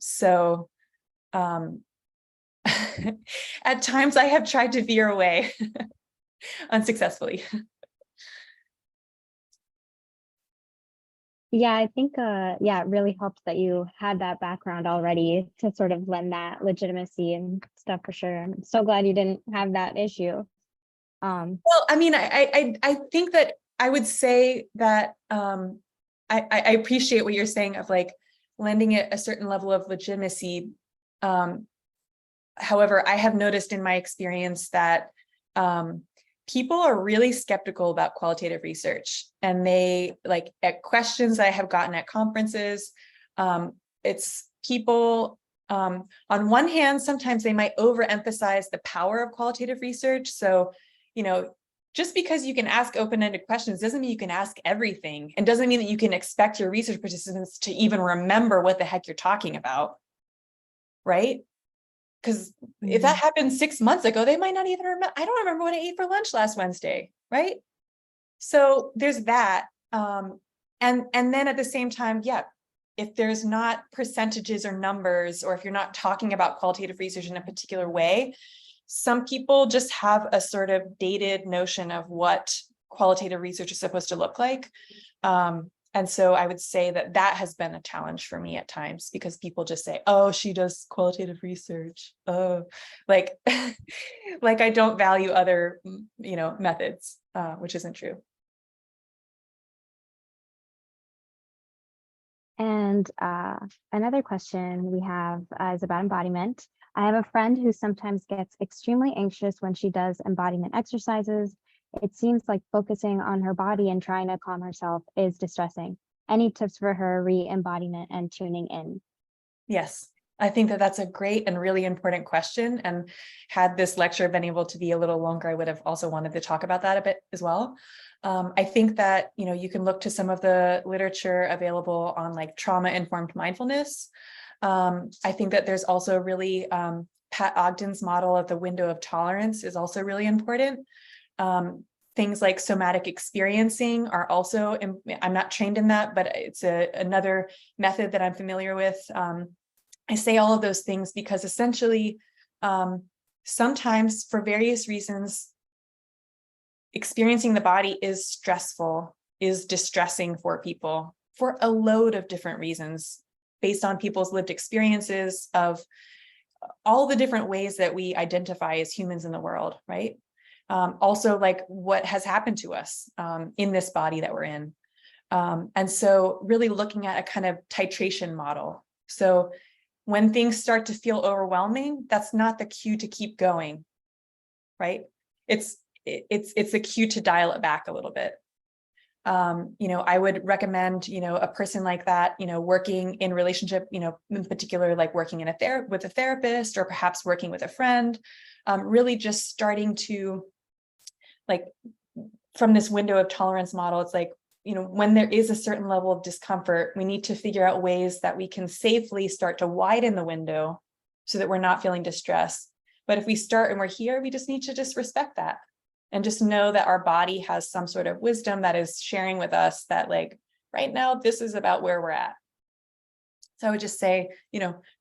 C: times I have tried to veer away unsuccessfully.
D: Yeah, I think, it really helped that you had that background already to sort of lend that legitimacy and stuff for sure. I'm so glad you didn't have that issue.
C: Well, I mean, I think that I would say that I appreciate what you're saying of like lending it a certain level of legitimacy. However, I have noticed in my experience that people are really skeptical about qualitative research, and they like at questions I have gotten at conferences. It's people on one hand, sometimes they might overemphasize the power of qualitative research. So, just because you can ask open-ended questions doesn't mean you can ask everything, and doesn't mean that you can expect your research participants to even remember what the heck you're talking about, right? Because if that happened 6 months ago, they might not even remember. I don't remember what I ate for lunch last Wednesday, right? So there's that. And then at the same time, if there's not percentages or numbers, or if you're not talking about qualitative research in a particular way, some people just have a sort of dated notion of what qualitative research is supposed to look like. And so I would say that has been a challenge for me at times, because people just say, oh, she does qualitative research. Oh, like, like I don't value other, methods, which isn't true.
D: And another question we have is about embodiment. I have a friend who sometimes gets extremely anxious when she does embodiment exercises. It seems like focusing on her body and trying to calm herself is distressing. Any tips for her re-embodiment and tuning in? Yes,
C: I think that's a great and really important question. And had this lecture been able to be a little longer, I would have also wanted to talk about that a bit as well. I think that, you can look to some of the literature available on like trauma-informed mindfulness. I think that there's also really, Pat Ogden's model of the window of tolerance is also really important. Things like somatic experiencing are also, I'm not trained in that, but it's another method that I'm familiar with. I say all of those things because essentially, sometimes for various reasons, experiencing the body is stressful, is distressing for people for a load of different reasons, based on people's lived experiences of all the different ways that we identify as humans in the world, right? Also like what has happened to us in this body that we're in. And so really looking at a kind of titration model. So when things start to feel overwhelming, that's not the cue to keep going, right? It's a cue to dial it back a little bit. I would recommend, a person like that, working in relationship, in particular, like working with a therapist, or perhaps working with a friend, really just starting to, like, from this window of tolerance model, it's like, when there is a certain level of discomfort, we need to figure out ways that we can safely start to widen the window so that we're not feeling distressed. But if we start and we're here, we just need to just respect that and just know that our body has some sort of wisdom that is sharing with us that, like, right now, this is about where we're at. So I would just say,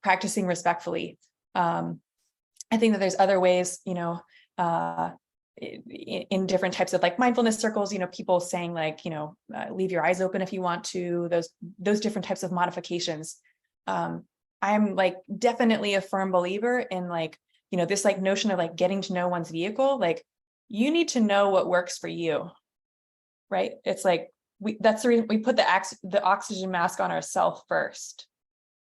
C: practicing respectfully. I think that there's other ways, in different types of like mindfulness circles, people saying like, leave your eyes open if you want to, those different types of modifications. I'm like definitely a firm believer in like, this like notion of like getting to know one's vehicle. Like you need to know what works for you, right? It's like, that's the reason we put the oxygen mask on ourselves first,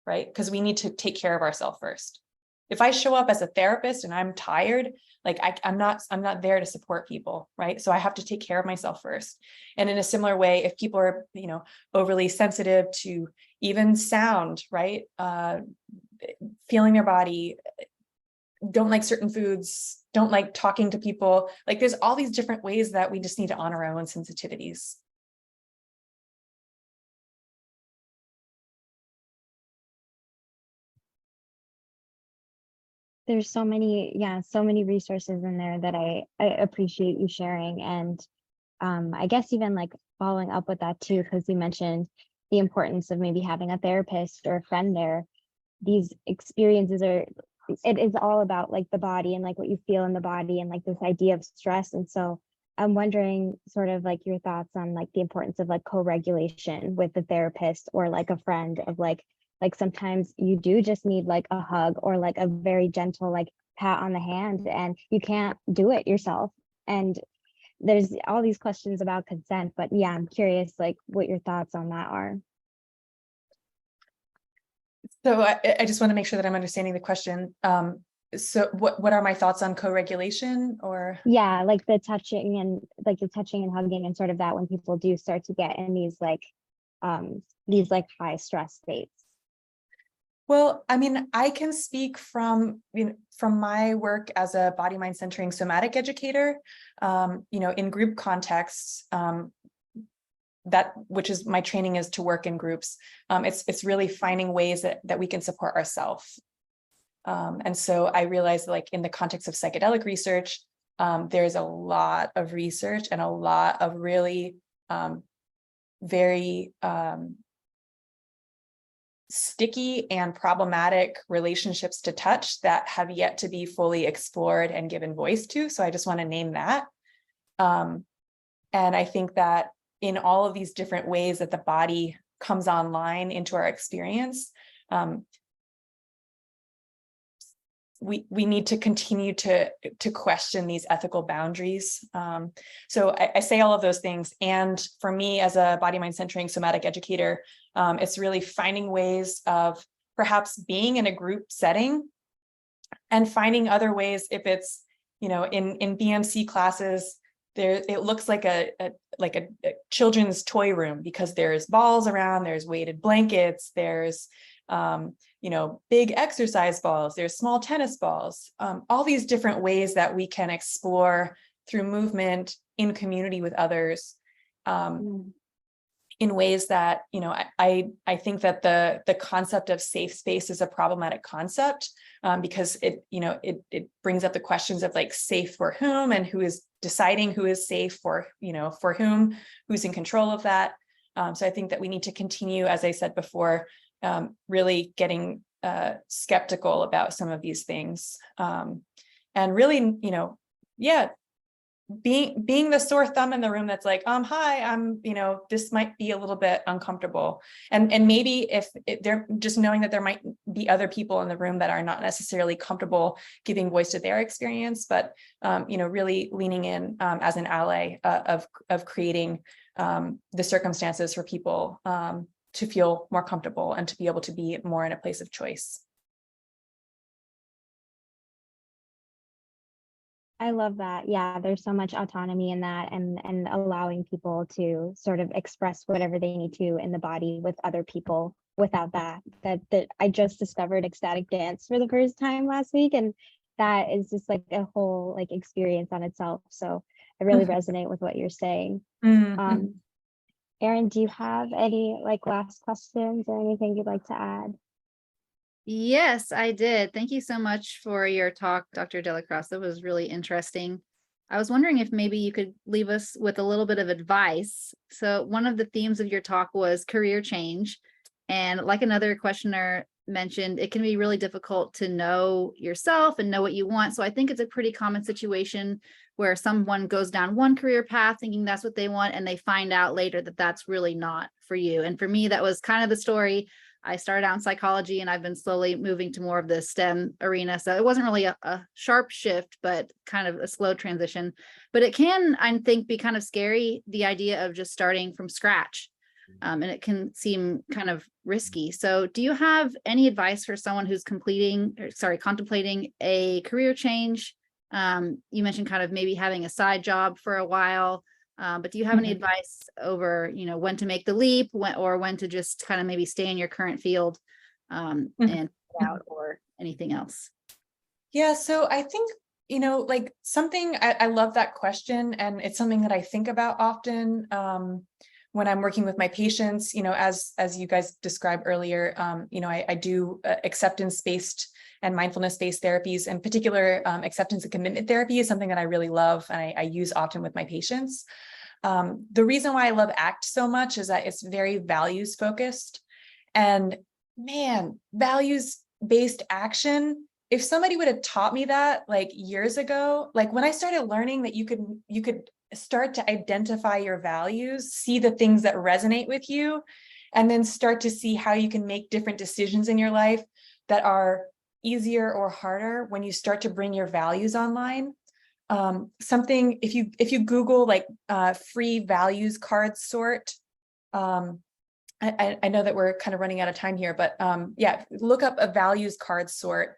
C: right? Because we need to take care of ourselves first. If I show up as a therapist and I'm tired, like I'm not there to support people, right? So I have to take care of myself first. And in a similar way, if people are, overly sensitive to even sound, right? Feeling their body, don't like certain foods, don't like talking to people. Like there's all these different ways that we just need to honor our own sensitivities.
D: There's so many resources in there that I appreciate you sharing. And I guess even like following up with that too, because you mentioned the importance of maybe having a therapist or a friend there. These experiences it is all about like the body and like what you feel in the body and like this idea of stress. And so I'm wondering sort of like your thoughts on like the importance of like co-regulation with the therapist or like a friend of like sometimes you do just need like a hug or like a very gentle like pat on the hand and you can't do it yourself. And there's all these questions about consent, but yeah, I'm curious like what your thoughts on that are.
C: So I just want to make sure that I'm understanding the question. So what are my thoughts on co-regulation or?
D: Yeah, like the touching and hugging and sort of that when people do start to get in these like high stress states.
C: Well, I mean, I can speak from my work as a body, mind centering somatic educator, in group contexts, which is my training is to work in groups. It's really finding ways that we can support ourselves. And so I realized like in the context of psychedelic research, there's a lot of research and a lot of really very sticky and problematic relationships to touch that have yet to be fully explored and given voice to. So I just want to name that. And I think that in all of these different ways that the body comes online into our experience, we need to continue to question these ethical boundaries. So I say all of those things. And for me as a body, mind centering somatic educator, it's really finding ways of perhaps being in a group setting and finding other ways. If it's, in BMC classes, it looks like a children's toy room because there's balls around, there's weighted blankets, there's big exercise balls, there's small tennis balls, all these different ways that we can explore through movement in community with others, in ways that, I think that the concept of safe space is a problematic concept, because it brings up the questions of like safe for whom and who is deciding who is safe for whom, who's in control of that. So I think that we need to continue, as I said before, really getting skeptical about some of these things, and really, being the sore thumb in the room that's like, hi, I'm, this might be a little bit uncomfortable, and maybe if they're just knowing that there might be other people in the room that are not necessarily comfortable giving voice to their experience, but really leaning in as an ally of creating the circumstances for people to feel more comfortable and to be able to be more in a place of choice.
D: I love that. Yeah, there's so much autonomy in that and allowing people to sort of express whatever they need to in the body with other people without that I just discovered ecstatic dance for the first time last week. And that is just like a whole like experience on itself. So I really resonate with what you're saying.
C: Mm-hmm.
D: Erin, do you have any like last questions or anything you'd like to add?
B: Yes, I did. Thank you so much for your talk, Dr. DellaCrosse. That was really interesting. I was wondering if maybe you could leave us with a little bit of advice. So one of the themes of your talk was career change. And like another questioner mentioned, it can be really difficult to know yourself and know what you want. So I think it's a pretty common situation where someone goes down one career path thinking that's what they want, and they find out later that that's really not for you. And for me, that was kind of the story. I started out in psychology, and I've been slowly moving to more of the STEM arena. So it wasn't really a sharp shift, but kind of a slow transition. But it can, I think, be kind of scary, the idea of just starting from scratch. And it can seem kind of risky. So do you have any advice for someone who's contemplating a career change? You mentioned kind of maybe having a side job for a while, but do you have any advice over, when to make the leap, when to just kind of maybe stay in your current field and out, or anything else?
C: Yeah, so I think, like something, I love that question, and it's something that I think about often when I'm working with my patients. As you guys described earlier, I do acceptance-based and mindfulness-based therapies. In particular, acceptance and commitment therapy is something that I really love, and I use often with my patients. The reason why I love ACT so much is that it's very values focused, and man, values-based action. If somebody would have taught me that like years ago, like when I started learning that you could start to identify your values, see the things that resonate with you, and then start to see how you can make different decisions in your life that are easier or harder when you start to bring your values online. Something, if you Google like free values card sort, I know that we're kind of running out of time here, but yeah, look up a values card sort.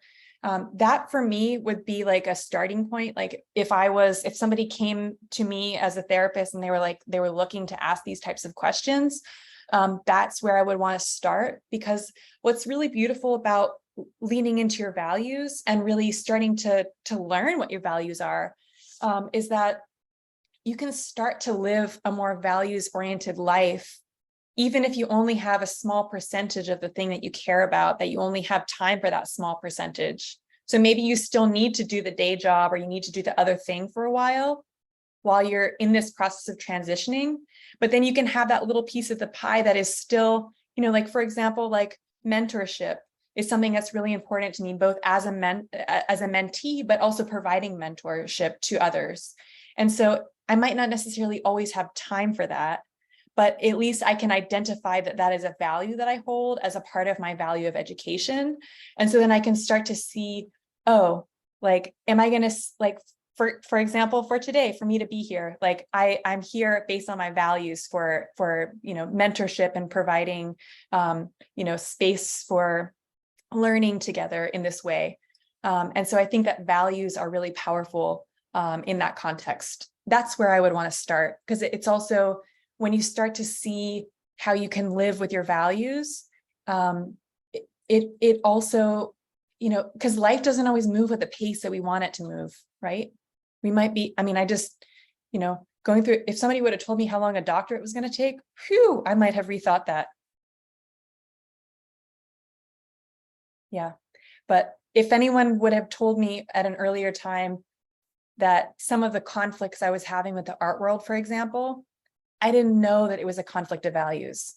C: That for me would be like a starting point. Like if somebody came to me as a therapist and they were looking to ask these types of questions, that's where I would want to start, because what's really beautiful about leaning into your values and really starting to learn what your values are, is that you can start to live a more values-oriented life, even if you only have a small percentage of the thing that you care about, that you only have time for that small percentage. So maybe you still need to do the day job, or you need to do the other thing for a while you're in this process of transitioning, but then you can have that little piece of the pie that is still, like for example, like mentorship is something that's really important to me, both as a mentee, but also providing mentorship to others. And so I might not necessarily always have time for that, but at least I can identify that that is a value that I hold as a part of my value of education. And so then I can start to see, oh, like, am I going to, like, for example, for today, for me to be here, like I'm here based on my values for mentorship and providing, space for learning together in this way. And so I think that values are really powerful in that context. That's where I would want to start, because it's also, when you start to see how you can live with your values, it also, because life doesn't always move at the pace that we want it to move, right? We might be, I just, going through, if somebody would have told me how long a doctorate was going to take, phew, I might have rethought that. Yeah. But if anyone would have told me at an earlier time that some of the conflicts I was having with the art world, for example, I didn't know that it was a conflict of values.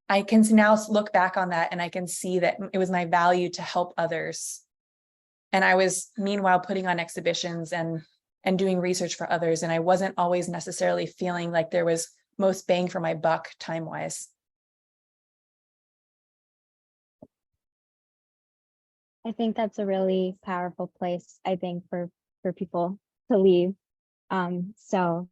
C: I can now look back on that and I can see that it was my value to help others. And I was meanwhile putting on exhibitions and doing research for others. And I wasn't always necessarily feeling like there was most bang for my buck time-wise.
D: I think that's a really powerful place, I think, for people to leave. So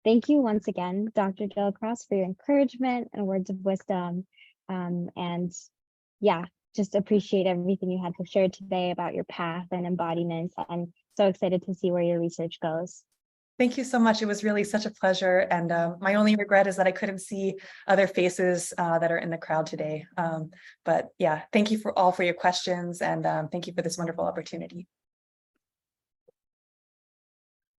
D: thank you once again, Dr. DellaCrosse, for your encouragement and words of wisdom. And yeah, just appreciate everything you had to share today about your path and embodiment, and so excited to see where your research goes.
C: Thank you so much. It was really such a pleasure. And my only regret is that I couldn't see other faces that are in the crowd today. But yeah, thank you for your questions, and thank you for this wonderful opportunity.